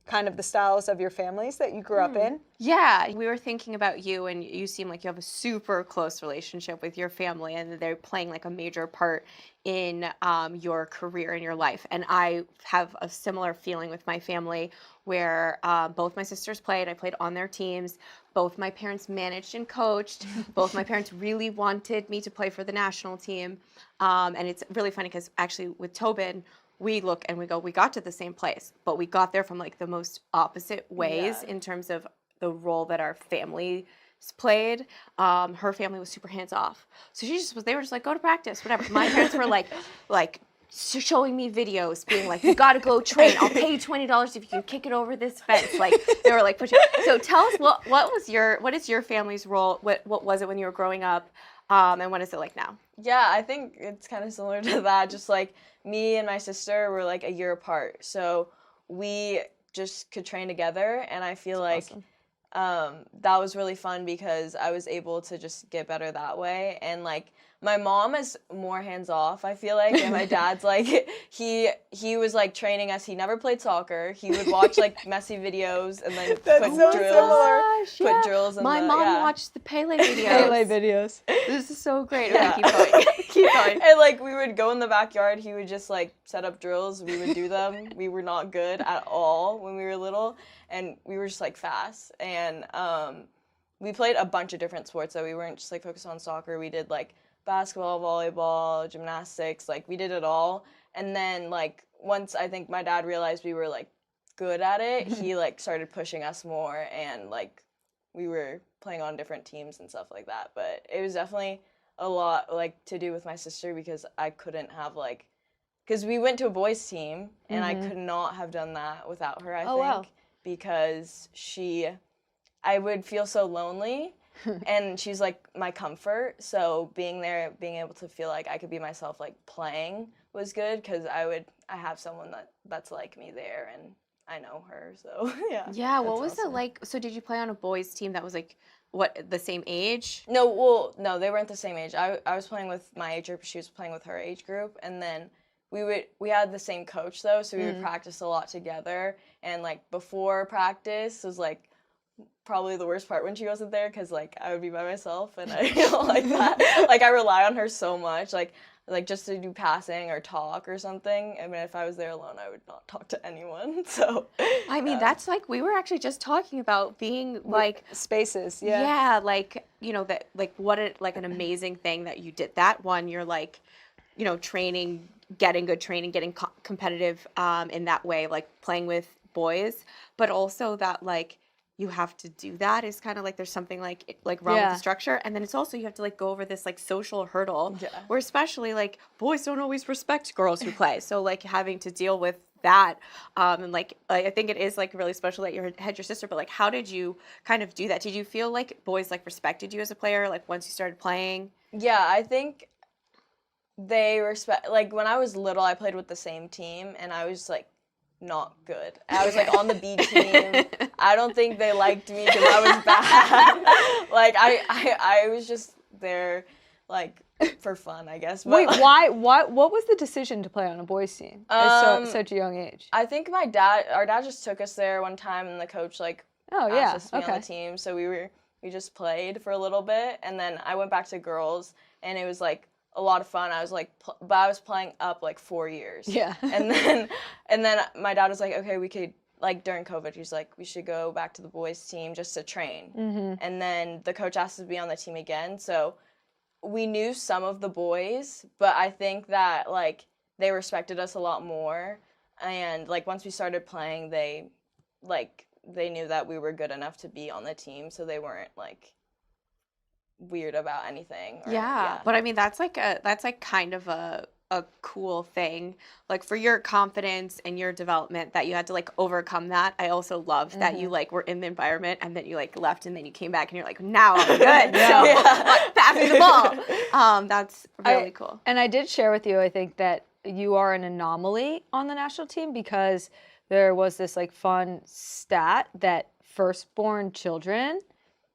kind of the styles of your families that you grew up in. Yeah, we were thinking about you, and you seem like you have a super close relationship with your family, and they're playing like a major part in your career and your life. And I have a similar feeling with my family, where both my sisters played. I played on their teams. Both my parents managed and coached. Both my parents really wanted me to play for the national team. And it's really funny because actually with Tobin, we look and we go, we got to the same place, but we got there from like the most opposite ways in terms of the role that our family played. Her family was super hands off. So they were just like, go to practice, whatever. My parents were like showing me videos, being like, you gotta go train. I'll pay you $20 if you can kick it over this fence. Like, they were like pushing. So tell us, what is your family's role? What was it when you were growing up? And what is it like now? Yeah, I think it's kind of similar to that. Just like me and my sister were like a year apart, so we just could train together, and I feel like that was really fun because I was able to just get better that way. And like my mom is more hands off, I feel like, and my dad's like he was like training us. He never played soccer. He would watch like messy videos and then put drills. My mom watched the Pele videos. Pele videos. This is so great. Yeah. Okay, keep going. Keep going. And like we would go in the backyard. He would just like set up drills. We would do them. We were not good at all when we were little, and we were just like fast. And we played a bunch of different sports, so we weren't just like focused on soccer. We did like basketball, volleyball, gymnastics, like we did it all. And then like once I think my dad realized we were like good at it, he like started pushing us more, and like we were playing on different teams and stuff like that. But it was definitely a lot like to do with my sister, because I couldn't have like, because we went to a boys team and I could not have done that without her, I think. Because I would feel so lonely. And she's like my comfort, so being there, being able to feel like I could be myself, like playing, was good, because I have someone that's like me there, and I know her, so yeah. What was it like? So did you play on a boys team that was like the same age? No, they weren't the same age. I was playing with my age group, she was playing with her age group, and then we had the same coach though, so we would practice a lot together. And like before practice was like probably the worst part when she wasn't there, because like I would be by myself, and I don't like that. Like I rely on her so much, like just to do passing or talk or something. I mean, if I was there alone, I would not talk to anyone. So I mean, that's like, we were actually just talking about being like spaces. Like, that like like an amazing thing that you did. That one, you're like, training, getting good training, getting competitive in that way, like playing with boys, but also that like you have to do that is kind of like there's something like wrong with the structure, and then it's also you have to like go over this like social hurdle where especially like boys don't always respect girls who play, so like having to deal with that and like I think it is like really special that you had your sister, but like how did you kind of do that? Did you feel like boys like respected you as a player like once you started playing? Yeah, I think they respect, like when I was little I played with the same team and I was like not good. I was like on the B team. I don't think they liked me because I was bad. Like I was just there like for fun, I guess. But, Wait, why? What was the decision to play on a boys team at such a young age? I think our dad just took us there one time, and the coach like asked us to be on the team. So we just played for a little bit, and then I went back to girls, and it was like a lot of fun. I was like, but I was playing up like 4 years. Yeah. And then my dad was like, okay, we could, like during COVID, he's like, we should go back to the boys team just to train. Mm-hmm. And then the coach asked us to be on the team again. So we knew some of the boys, but I think that like they respected us a lot more. And like once we started playing, they knew that we were good enough to be on the team. So they weren't like weird about anything. But I mean that's like kind of a cool thing, like for your confidence and your development that you had to like overcome that. I also love that you like were in the environment and then you like left and then you came back and you're like, now I'm good. So pass me the ball. That's really cool. And I did share with you, I think that you are an anomaly on the national team because there was this like fun stat that firstborn children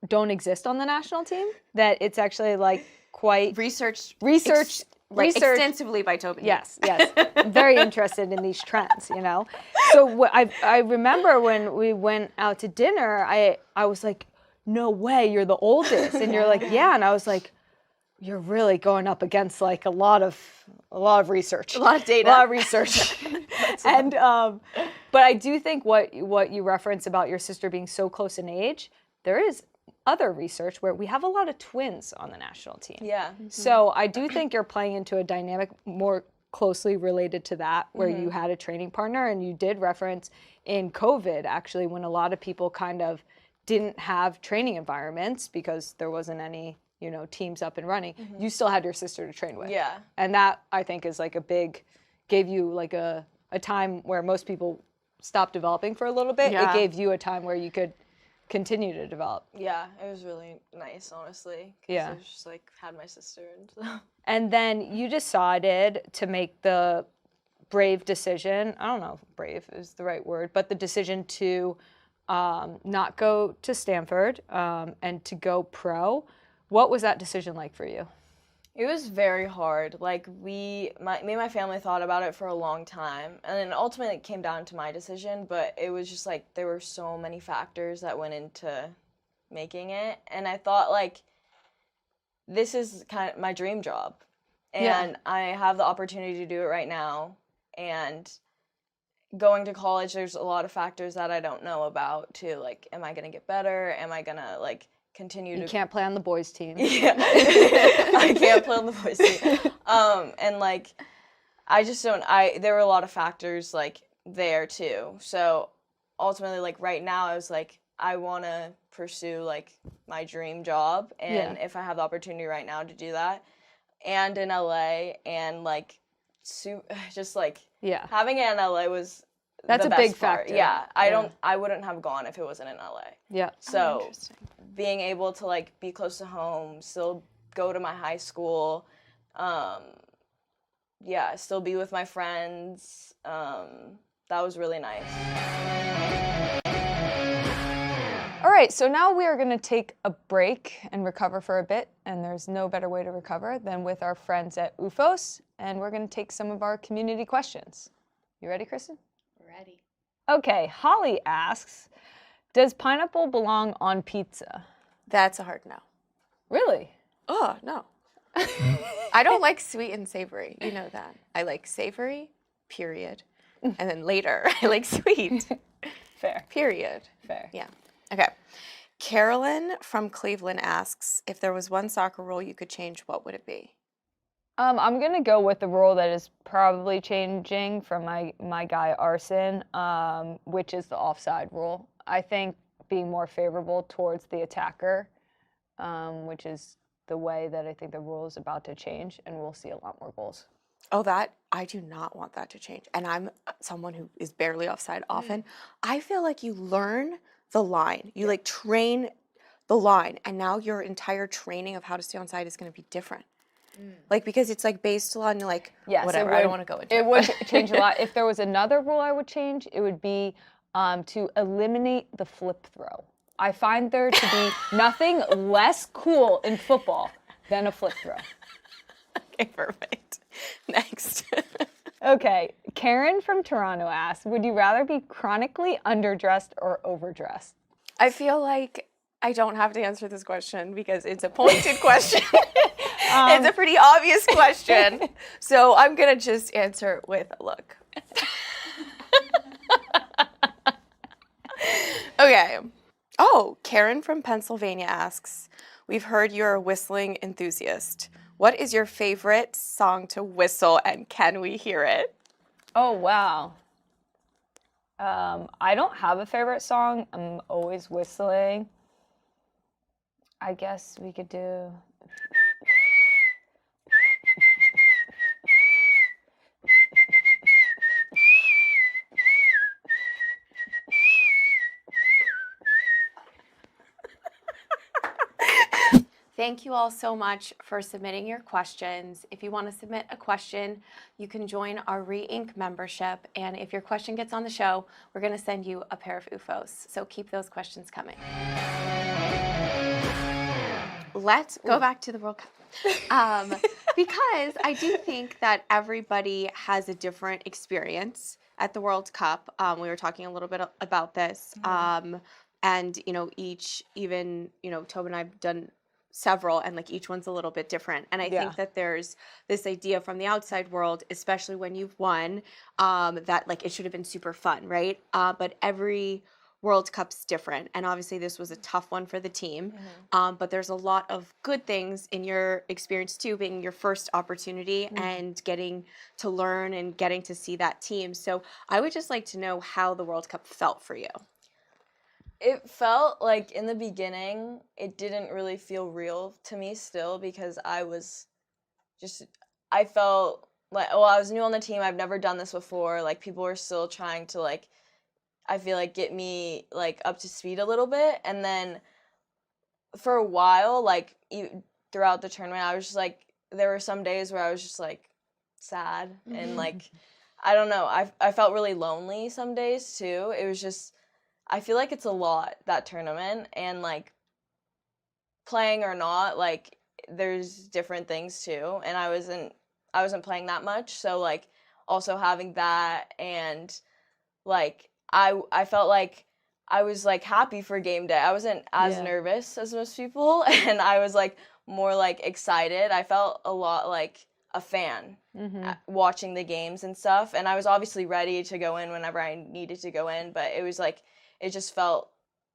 don't exist on the national team, that it's actually like quite researched extensively by Tobin. Yes. Very interested in these trends, you know. So I remember when we went out to dinner, I was like, no way, you're the oldest. And you're like, yeah. And I was like, you're really going up against like a lot of research. A lot of data. A lot of research. And but I do think what you reference about your sister being so close in age, there is other research where we have a lot of twins on the national team. Yeah. So I do think you're playing into a dynamic more closely related to that, where you had a training partner, and you did reference in COVID, actually, when a lot of people kind of didn't have training environments because there wasn't any, you know, teams up and running, you still had your sister to train with. Yeah. And that, I think, is like gave you like a time where most people stopped developing for a little bit. Yeah. It gave you a time where you could continue to develop. Yeah, it was really nice, honestly. Yeah. I was just like had my sister and stuff. And then you decided to make the brave decision. I don't know if brave is the right word, but the decision to not go to Stanford and to go pro. What was that decision like for you? It was very hard. Like me and my family thought about it for a long time, and then ultimately it came down to my decision, but it was just like there were so many factors that went into making it, and I thought like this is kind of my dream job, and I have the opportunity to do it right now, and going to college, there's a lot of factors that I don't know about too. Like, am I gonna get better? Am I gonna like continue to... You can't play on the boys team. Yeah. I can't play on the boys team. And like, I just don't, there were a lot of factors like there too. So ultimately, like right now, I was like, I want to pursue like my dream job. And if I have the opportunity right now to do that, and in LA, and like, just like having it in LA was... That's the a big best part. factor. Yeah, I wouldn't have gone if it wasn't in LA. Yeah. So being able to like be close to home, still go to my high school, still be with my friends, that was really nice. All right, so now we are going to take a break and recover for a bit, and there's no better way to recover than with our friends at UFOS, and we're going to take some of our community questions. You ready, Kristen? Ready. Okay, Holly asks, does pineapple belong on pizza? That's a hard no. Really? Oh, no. I don't like sweet and savory. You know that. I like savory, period. And then later, I like sweet. Fair. Period. Fair. Yeah. Okay. Carolyn from Cleveland asks, if there was one soccer rule you could change, what would it be? I'm gonna go with the rule that is probably changing from my guy Arson, which is the offside rule. I think being more favorable towards the attacker, which is the way that I think the rule is about to change, and we'll see a lot more goals. Oh, that I do not want that to change. And I'm someone who is barely offside often. I feel like you learn the line. You like train the line, and now your entire training of how to stay onside is going to be different. Like because it's like based on like whatever. I don't want to go into it. It would change a lot. If there was another rule I would change, it would be to eliminate the flip throw. I find there to be nothing less cool in football than a flip throw. Okay, perfect. Next. Okay, Karen from Toronto asks, would you rather be chronically underdressed or overdressed? I feel like I don't have to answer this question because it's a pointed question. It's a pretty obvious question. So I'm going to just answer with a look. Okay. Oh, Karen from Pennsylvania asks, we've heard you're a whistling enthusiast. What is your favorite song to whistle, and can we hear it? Oh, wow. I don't have a favorite song. I'm always whistling. I guess we could do... Thank you all so much for submitting your questions. If you want to submit a question, you can join our Re-Ink membership. And if your question gets on the show, we're going to send you a pair of UFOs. So keep those questions coming. Let's go back to the World Cup. Because I do think that everybody has a different experience at the World Cup. We were talking a little bit about this. And, you know, Tobin and I have done several, and like each one's a little bit different. And I think that there's this idea from the outside world, especially when you've won, that like it should have been super fun, right? But every World Cup's different. And obviously this was a tough one for the team. But there's a lot of good things in your experience too, being your first opportunity and getting to learn and getting to see that team. So I would just like to know how the World Cup felt for you. It felt like in the beginning, it didn't really feel real to me still because I felt like, well, I was new on the team. I've never done this before. Like, people were still trying to, like, I feel like get me, like, up to speed a little bit. And then for a while, like, throughout the tournament, I was just, like, there were some days where I was just, like, sad. And, like, I don't know. I felt really lonely some days, too. It was just... I feel like it's a lot, that tournament, and, like, playing or not, like, there's different things, too, and I wasn't playing that much, so, like, also having that, and, like, I felt like I was, like, happy for game day. I wasn't as nervous as most people, and I was, like, more, like, excited. I felt a lot like a fan watching the games and stuff, and I was obviously ready to go in whenever I needed to go in, but it was, like, it just felt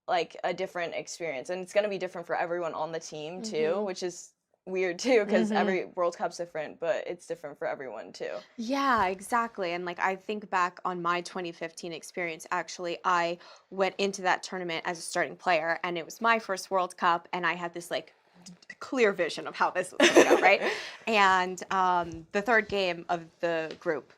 like a different experience. And it's going to be different for everyone on the team, too, which is weird, too, because every World Cup's different, but it's different for everyone, too. Yeah, exactly. And, like, I think back on my 2015 experience, actually, I went into that tournament as a starting player, and it was my first World Cup, and I had this, like, clear vision of how this was going to go, right? And the third game of the group,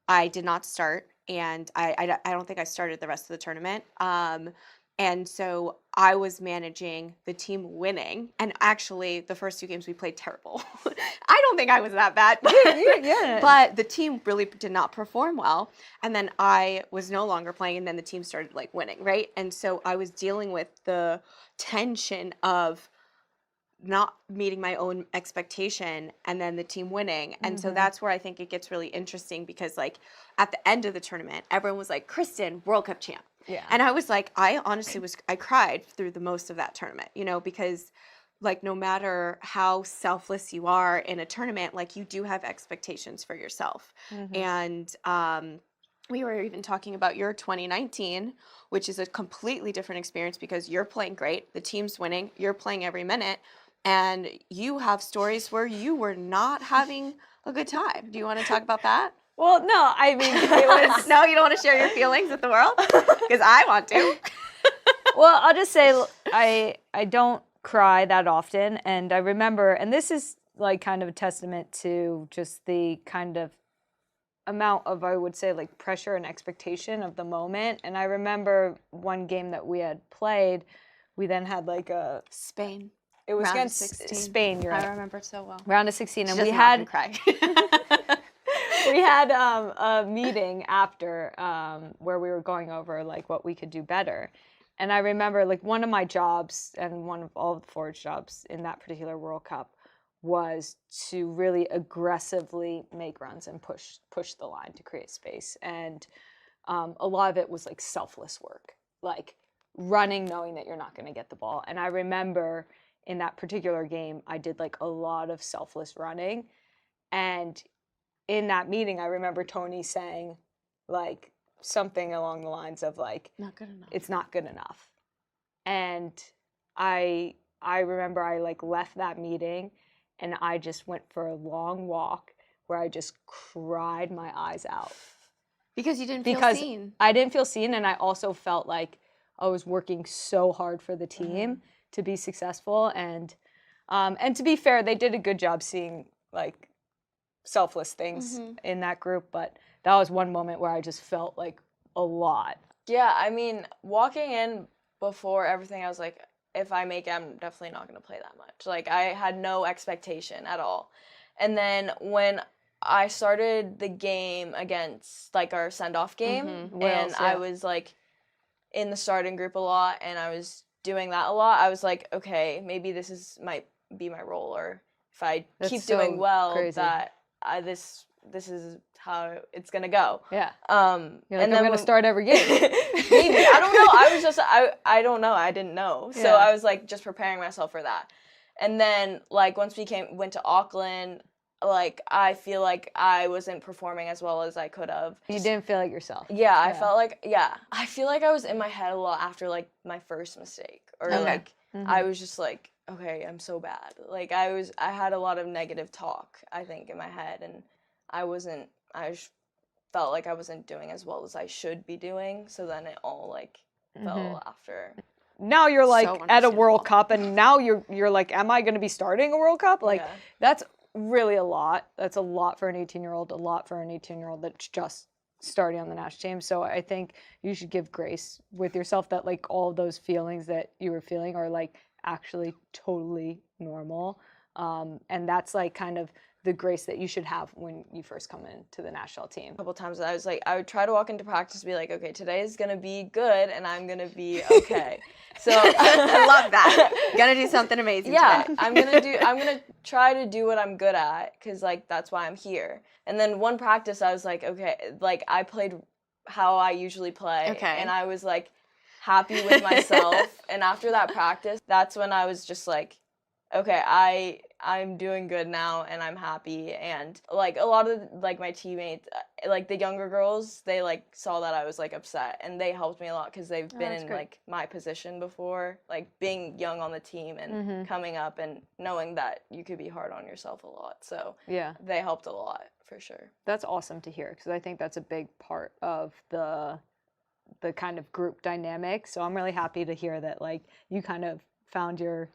I did not start. And I don't think I started the rest of the tournament. And so I was managing the team winning. And actually, the first two games we played terrible. I don't think I was that bad. But the team really did not perform well. And then I was no longer playing, and then the team started, like, winning, right? And so I was dealing with the tension of not meeting my own expectation and then the team winning. And so that's where I think it gets really interesting because, like, at the end of the tournament, everyone was like, Kristen, World Cup champ. Yeah. And I was like, I honestly I cried through the most of that tournament, you know, because, like, no matter how selfless you are in a tournament, like, you do have expectations for yourself. And we were even talking about your 2019, which is a completely different experience because you're playing great, the team's winning, you're playing every minute, and you have stories where you were not having a good time. Do you want to talk about that? Well, no, I mean, it was... No, you don't want to share your feelings with the world? Because I want to. Well, I'll just say I don't cry that often. And I remember, and this is like kind of a testament to just the kind of amount of, I would say, like pressure and expectation of the moment. And I remember one game that we had played, we then had like a... Spain. It was Round of against 16. Spain, you're I right. remember it so well. Round of 16. And She we doesn't had... often cry. We had a meeting after where we were going over like what we could do better. And I remember like one of my jobs and one of all the forward jobs in that particular World Cup was to really aggressively make runs and push the line to create space. And a lot of it was like selfless work, like running knowing that you're not going to get the ball. And I remember in that particular game, I did like a lot of selfless running. And in that meeting, I remember Tony saying like something along the lines of like, Not good enough. it's not good enough. And I remember I like left that meeting and I just went for a long walk where I just cried my eyes out. Because you didn't feel seen. I didn't feel seen, and I also felt like I was working so hard for the team to be successful. And to be fair, they did a good job seeing like selfless things in that group, but that was one moment where I just felt like a lot. Yeah, I mean, walking in before everything, I was like, if I make it, I'm definitely not going to play that much. Like, I had no expectation at all. And then when I started the game against, like, our send-off game, and I was, like, in the starting group a lot, and I was doing that a lot, I was like, okay, maybe this might be my role, or if I keep doing well, that this is how it's gonna go. Yeah. You're like, I'm gonna start every game. Maybe. I don't know. I was just I don't know. I didn't know. So I was like just preparing myself for that. And then like once we went to Auckland, like I feel like I wasn't performing as well as I could have. You didn't feel like yourself. Yeah, I felt like I feel like I was in my head a lot after like my first mistake. Or like I was just like, okay, I'm so bad. Like I had a lot of negative talk, I think, in my head, and I felt like I wasn't doing as well as I should be doing. So then it all like fell after. Now you're like at a World Cup, and now you're like, am I going to be starting a World Cup? Like that's really a lot. That's a lot for an 18-year-old. A lot for an 18-year-old that's just starting on the national team. So I think you should give grace with yourself that like all of those feelings that you were feeling are like actually totally normal. And that's like kind of the grace that you should have when you first come into the national team. A couple times I was like, I would try to walk into practice and be like, okay, today is gonna be good and I'm gonna be okay. So I love that. Gonna do something amazing today. I'm gonna try to do what I'm good at, because like that's why I'm here. And then one practice I was like, okay, like I played how I usually play, and I was like happy with myself. And after that practice, that's when I was just like, okay, I'm doing good now and I'm happy. And like a lot of like my teammates, like the younger girls, they like saw that I was like upset, and they helped me a lot because they've been in like my position before, like being young on the team and coming up and knowing that you could be hard on yourself a lot. So they helped a lot for sure. That's awesome to hear, because I think that's a big part of the kind of group dynamic. So I'm really happy to hear that like you kind of found your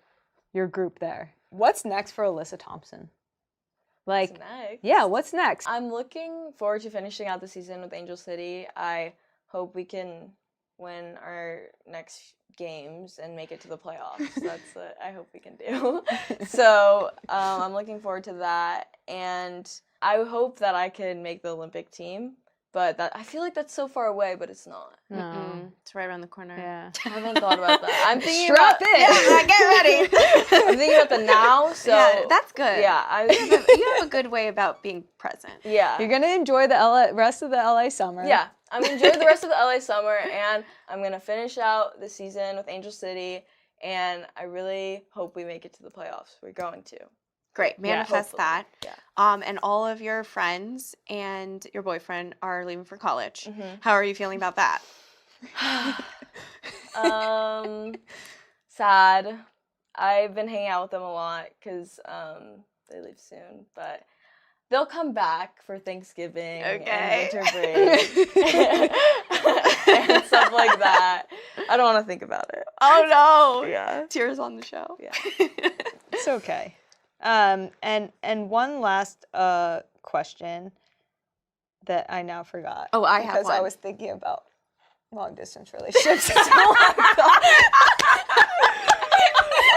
group there. What's next for Alyssa Thompson? Like, What's next? Yeah, what's next? I'm looking forward to finishing out the season with Angel City. I hope we can win our next games and make it to the playoffs. That's what I hope we can do. So I'm looking forward to that, and I hope that I can make the Olympic team. But I feel like that's so far away, but it's not. No. It's right around the corner. Yeah. I haven't thought about that. I'm thinking Strap about in. Yeah, get ready. I'm thinking about the now. So yeah, that's good. Yeah, you have a good way about being present. Yeah. You're gonna enjoy the rest of the LA summer. Yeah, I'm gonna enjoy the rest of the LA summer, and I'm gonna finish out the season with Angel City, and I really hope we make it to the playoffs. We're going to. Great, manifest that. Yeah. And all of your friends and your boyfriend are leaving for college. How are you feeling about that? Sad. I've been hanging out with them a lot because they leave soon, but they'll come back for Thanksgiving Okay. and winter break and stuff like that. I don't want to think about it. Oh no! Yeah. Tears on the show. Yeah. It's okay. And one last question that I now forgot. Oh, I have because I one. was thinking about long distance relationships.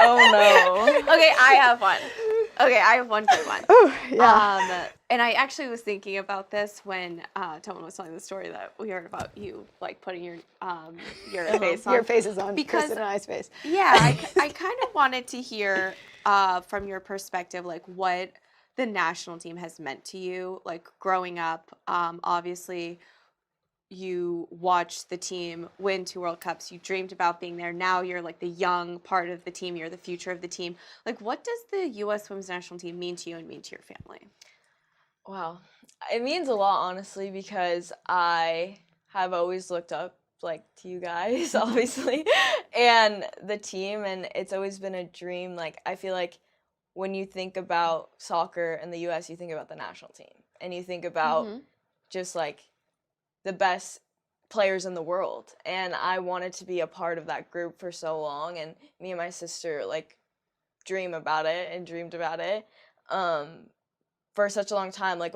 Oh no. Okay, I have one. Okay, I have one good one. Oh, yeah. And I actually was thinking about this when Tobin was telling the story that we heard about you, like putting your face on. Your face is on Because- Kristen and I's face. Yeah, I kind of wanted to hear from your perspective, like what the national team has meant to you, like growing up. Obviously, you watched the team win 2 World Cups. You dreamed about being there. Now you're like the young part of the team. You're the future of the team. Like, what does the U.S. Women's National Team mean to you and mean to your family? Wow. It means a lot, honestly, because I have always looked up, like, to you guys, obviously, and the team, and it's always been a dream. Like, I feel like when you think about soccer in the U.S., you think about the national team, and you think about just, like, the best players in the world, and I wanted to be a part of that group for so long, and me and my sister, like, dreamed about it for such a long time. Like,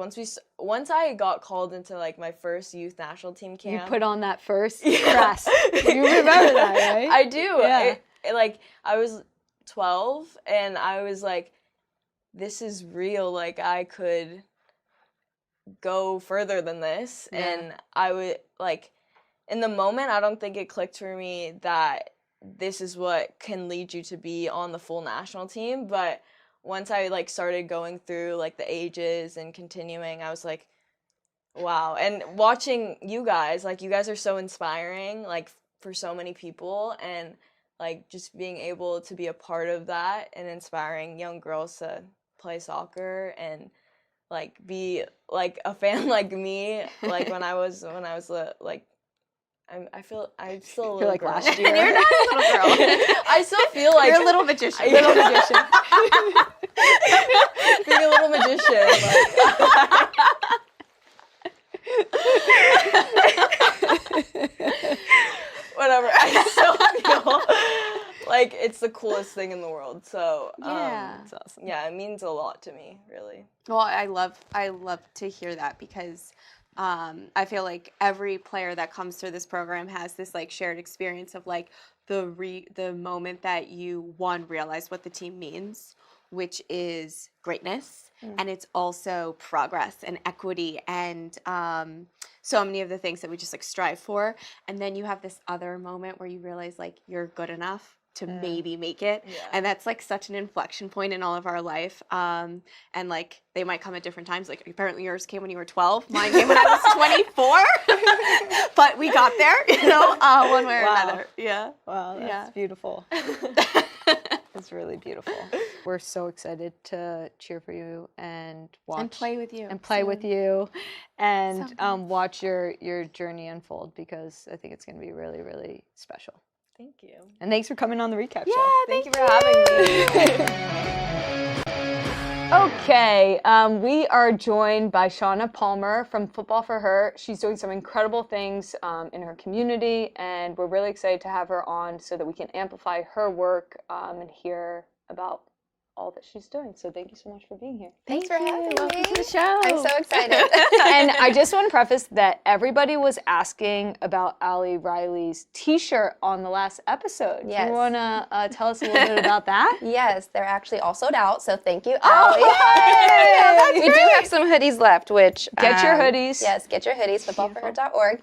once I got called into, like, my first youth national team camp. You put on that first dress. You remember that, right? I do. Yeah. Like, I was 12, and I was like, this is real. Like, I could go further than this. Yeah. And I would, like, in the moment, I don't think it clicked for me that this is what can lead you to be on the full national team. But once I, like, started going through, like, the ages and continuing, I was like, wow. And watching you guys, like, you guys are so inspiring, like, for so many people, and, like, just being able to be a part of that and inspiring young girls to play soccer and, like, be, like, a fan like me, like, when I was like, I'm still a little You're like girl. last year. You're not a little girl. I still feel like You're a little magician. Little magician. being a little magician. Like, whatever. I still feel like it's the coolest thing in the world. So Yeah. That's awesome. yeah, it means a lot to me, really. Well, I love to hear that because I feel like every player that comes through this program has this like shared experience of like the moment that you realize what the team means, which is greatness, and it's also progress and equity and so many of the things that we just like strive for. And then you have this other moment where you realize like you're good enough to maybe make it. Yeah. And that's like such an inflection point in all of our life. And like they might come at different times. Like apparently yours came when you were 12. Mine came when I was 24. But we got there, you know, one way or another. Yeah. Wow, that's Yeah. beautiful. It's really beautiful. We're so excited to cheer for you and watch And play with you. and play with you and So nice. watch your journey unfold, because I think it's going to be really, really special. Thank you. And thanks for coming on the recap show. Yeah, Thank you for having me. Okay, we are joined by Shauna Palmer from Football for Her. She's doing some incredible things in her community, and we're really excited to have her on so that we can amplify her work and hear about all that she's doing. So thank you so much for being here. Thanks for having me. Welcome to the show. I'm so excited. And I just want to preface that everybody was asking about Allie Riley's t-shirt on the last episode. Yes. You want to tell us a little bit about that? Yes, they're actually all sold out, so thank you, Oh, Allie. We do have some hoodies left, which... Get your hoodies. Yes, get your hoodies, footballforher.org.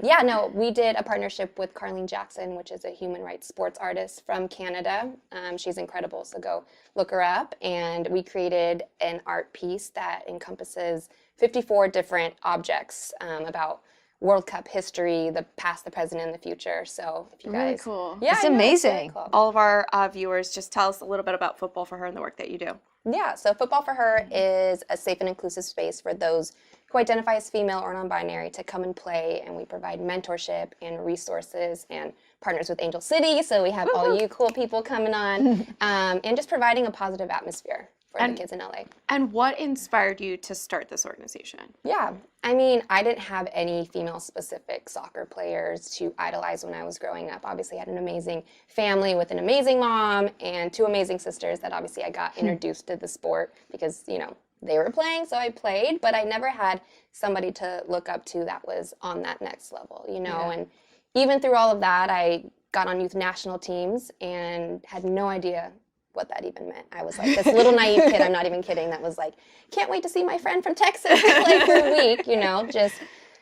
Yeah, no, we did a partnership with Carlene Jackson, which is a human rights sports artist from Canada. She's incredible, so go look her up. And we created an art piece that encompasses 54 different objects about World Cup history, the past, the present, and the future. So if you Really guys... cool. Yeah, It's I know, very amazing. cool. All of our viewers, just tell us a little bit about Football for Her and the work that you do. Yeah, so Football for Her is a safe and inclusive space for those who identify as female or non-binary to come and play, and we provide mentorship and resources and partners with Angel City, so we have all you cool people coming on, and just providing a positive atmosphere for the kids in LA. And what inspired you to start this organization? Yeah, I mean, I didn't have any female-specific soccer players to idolize when I was growing up. Obviously, I had an amazing family with an amazing mom and 2 amazing sisters that obviously I got introduced to the sport because, you know, they were playing, so I played, but I never had somebody to look up to that was on that next level, you know, and even through all of that, I got on youth national teams and had no idea what that even meant. I was like this little naive kid, I'm not even kidding, that was like, can't wait to see my friend from Texas to play for a week, you know, just,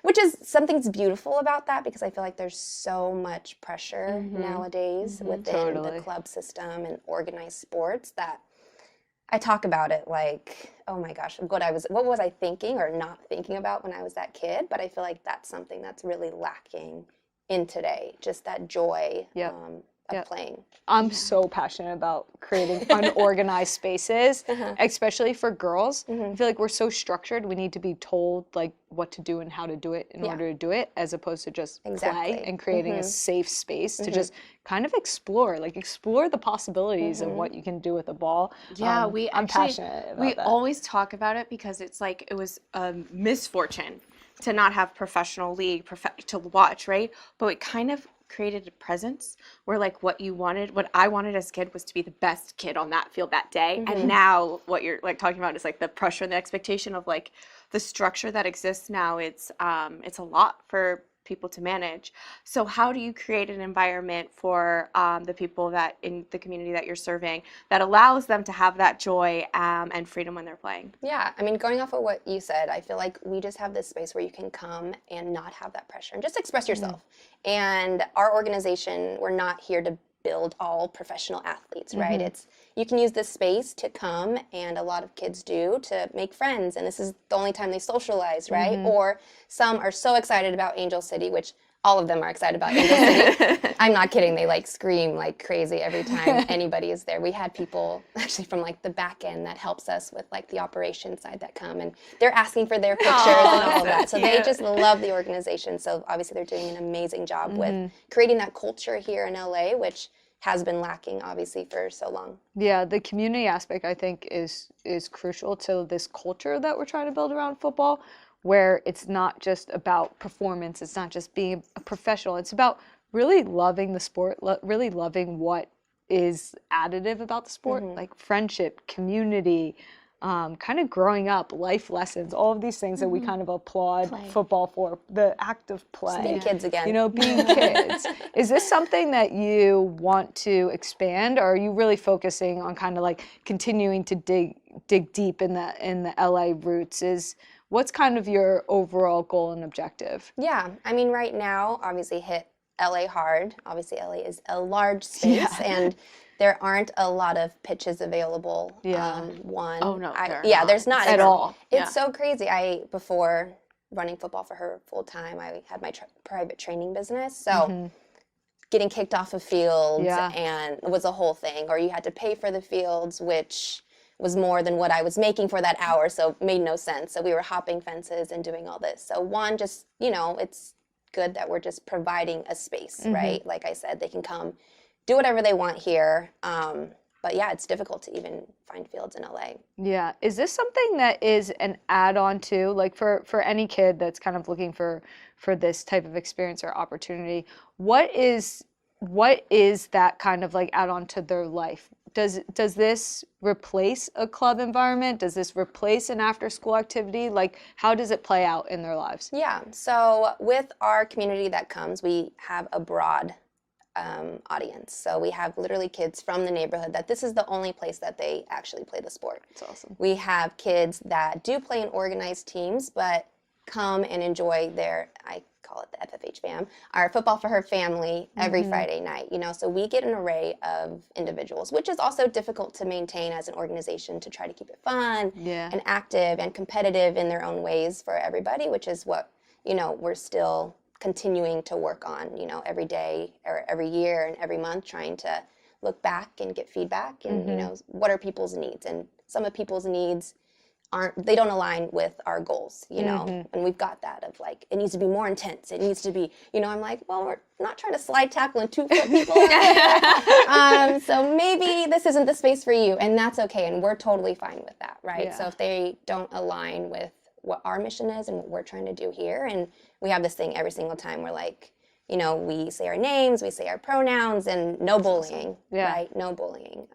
which is something's beautiful about that because I feel like there's so much pressure nowadays within the club system and organized sports that I talk about it like, oh my gosh, what was I thinking or not thinking about when I was that kid? But I feel like that's something that's really lacking in today, just that joy of playing. I'm so passionate about creating unorganized spaces, especially for girls. I feel like we're so structured. We need to be told like what to do and how to do it in order to do it, as opposed to just play and creating a safe space to just kind of explore the possibilities of what you can do with a ball. Yeah, I'm passionate about we that. always talk about it because it's like it was a misfortune to not have professional league to watch, right? But it kind of created a presence where like what I wanted as a kid was to be the best kid on that field that day. And now what you're like talking about is like the pressure and the expectation of like the structure that exists now. It's a lot for people to manage. So how do you create an environment for the people that in the community that you're serving that allows them to have that joy and freedom when they're playing? Yeah, I mean, going off of what you said, I feel like we just have this space where you can come and not have that pressure and just express yourself. And our organization, we're not here to build all professional athletes, right? It's you can use this space to come, and a lot of kids do, to make friends, and this is the only time they socialize, right? Or some are so excited about Angel City, which all of them are excited about Angel City. I'm not kidding. They like scream like crazy every time anybody is there. We had people actually from like the back end that helps us with like the operations side that come, and they're asking for their pictures and all of that. So they just love the organization. So obviously they're doing an amazing job with creating that culture here in LA, which has been lacking obviously for so long. Yeah, the community aspect I think is crucial to this culture that we're trying to build around football, where it's not just about performance, it's not just being a professional, it's about really loving the sport, really loving what is additive about the sport, like friendship, community, kind of growing up, life lessons, all of these things that we kind of applaud football for, the act of play. Just being kids again. You know, being kids. Is this something that you want to expand, or are you really focusing on kind of like continuing to dig deep in the LA roots? What's kind of your overall goal and objective? Yeah, I mean, right now, obviously hit LA hard. Obviously, LA is a large space, and there aren't a lot of pitches available. One. Oh, no, there's not at all. It's so crazy. Before running football for her full time, I had my private training business, so getting kicked off of fields and it was a whole thing. Or you had to pay for the fields, which was more than what I was making for that hour, so it made no sense. So we were hopping fences and doing all this. So one, just, you know, it's good that we're just providing a space, right? Like I said, they can come do whatever they want here. But yeah, it's difficult to even find fields in LA. Yeah. Is this something that is an add-on to, like for any kid that's kind of looking for this type of experience or opportunity, what is that kind of like add-on to their life? Does this replace a club environment? Does this replace an after-school activity? Like, how does it play out in their lives? Yeah, so with our community that comes, we have a broad audience. So we have literally kids from the neighborhood that this is the only place that they actually play the sport. That's awesome. We have kids that do play in organized teams, but come and enjoy their, I call it the FFH fam, our football for her family every Friday night, you know, so we get an array of individuals, which is also difficult to maintain as an organization to try to keep it fun and active and competitive in their own ways for everybody, which is what, you know, we're still continuing to work on, you know, every day or every year and every month, trying to look back and get feedback and, you know, what are people's needs? And some of people's needs they don't align with our goals, you know, and we've got that of like, it needs to be more intense. It needs to be, you know, I'm like, well, we're not trying to slide tackle and 2-foot people. So maybe this isn't the space for you, and that's okay. And we're totally fine with that, right? Yeah. So if they don't align with what our mission is and what we're trying to do here, and we have this thing every single time, we're like, you know, we say our names, we say our pronouns, and no bullying, right? No bullying,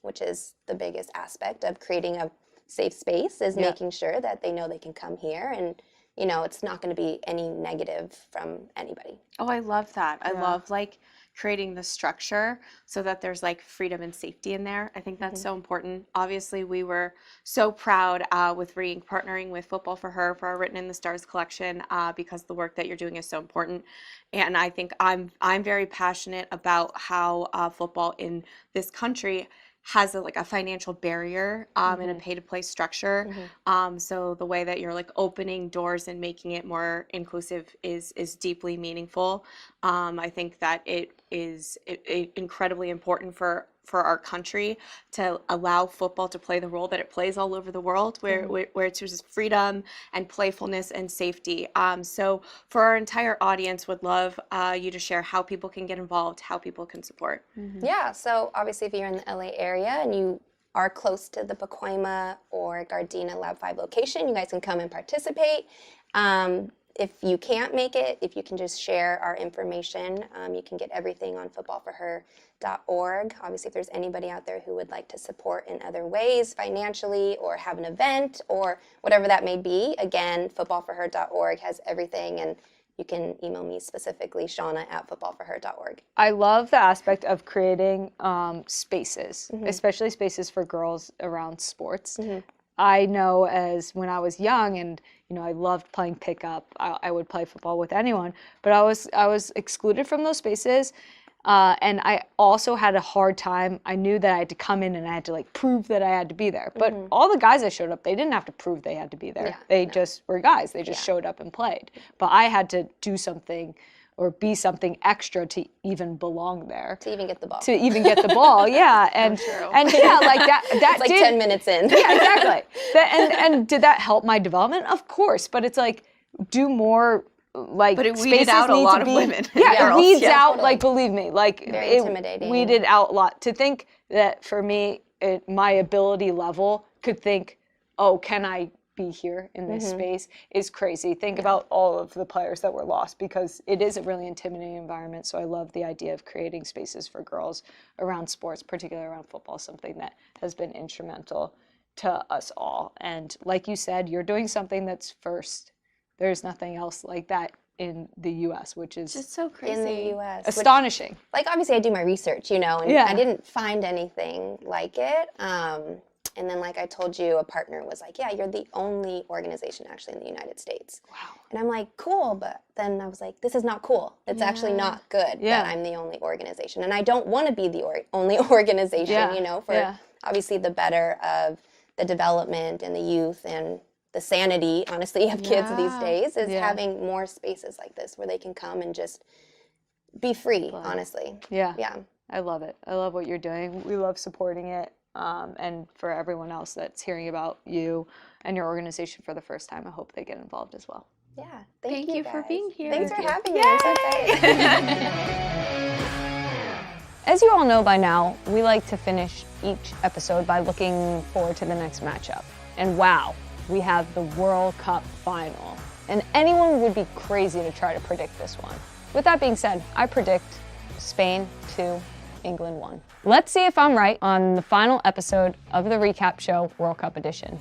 which is the biggest aspect of creating a safe space, is making sure that they know they can come here and, you know, it's not going to be any negative from anybody. Oh, I love that. I love like creating the structure so that there's like freedom and safety in there. I think that's so important. Obviously, we were so proud with partnering with Football for Her for our Written in the Stars collection because the work that you're doing is so important. And I think I'm very passionate about how football in this country has a financial barrier and a pay-to-play structure. So the way that you're like opening doors and making it more inclusive is deeply meaningful. I think that it is incredibly important for our country to allow football to play the role that it plays all over the world, where it's just freedom and playfulness and safety. So for our entire audience, would love you to share how people can get involved, how people can support. Yeah, so obviously if you're in the LA area and you are close to the Pacoima or Gardena Lab 5 location, you guys can come and participate. If you can't make it, if you can just share our information, you can get everything on footballforher.org. Obviously, if there's anybody out there who would like to support in other ways, financially, or have an event, or whatever that may be, again, footballforher.org has everything, and you can email me specifically, Shauna@footballforher.org. I love the aspect of creating spaces, especially spaces for girls around sports. I know as when I was young and, you know, I loved playing pickup, I would play football with anyone, but I was excluded from those spaces. And I also had a hard time. I knew that I had to come in and I had to like prove that I had to be there. But all the guys that showed up, they didn't have to prove they had to be there. They just were guys. They just showed up and played. But I had to do something or be something extra to even belong there. To even get the ball. Yeah. And yeah, like that it's like did, 10 minutes in. Yeah, exactly. And did that help my development? Of course, but it's like do more like but it weeded out a lot of women. Yeah, it weeds out, totally. Like, believe me, like very intimidating. Weeded out a lot. To think that for me, my ability level could think, oh, can I be here in this space is crazy. Think about all of the players that were lost because it is a really intimidating environment. So I love the idea of creating spaces for girls around sports, particularly around football, something that has been instrumental to us all. And like you said, you're doing something that's first. There's nothing else like that in the U.S., which is just so crazy. In the U.S. Astonishing. Like, obviously, I do my research, you know, and I didn't find anything like it. And then, like I told you, a partner was like, yeah, you're the only organization actually in the United States. Wow. And I'm like, cool. But then I was like, this is not cool. It's actually not good that I'm the only organization. And I don't want to be the only organization, you know, for obviously the better of the development and the youth and the sanity, honestly, of kids these days is having more spaces like this where they can come and just be free, honestly. Yeah. I love it. I love what you're doing. We love supporting it. And for everyone else that's hearing about you and your organization for the first time, I hope they get involved as well. Yeah. Thank you for being here. Thanks for having me. I'm so excited. As you all know by now, we like to finish each episode by looking forward to the next matchup. And wow, we have the World Cup final. And anyone would be crazy to try to predict this one. With that being said, I predict Spain 2, England 1. Let's see if I'm right on the final episode of the recap show, World Cup edition.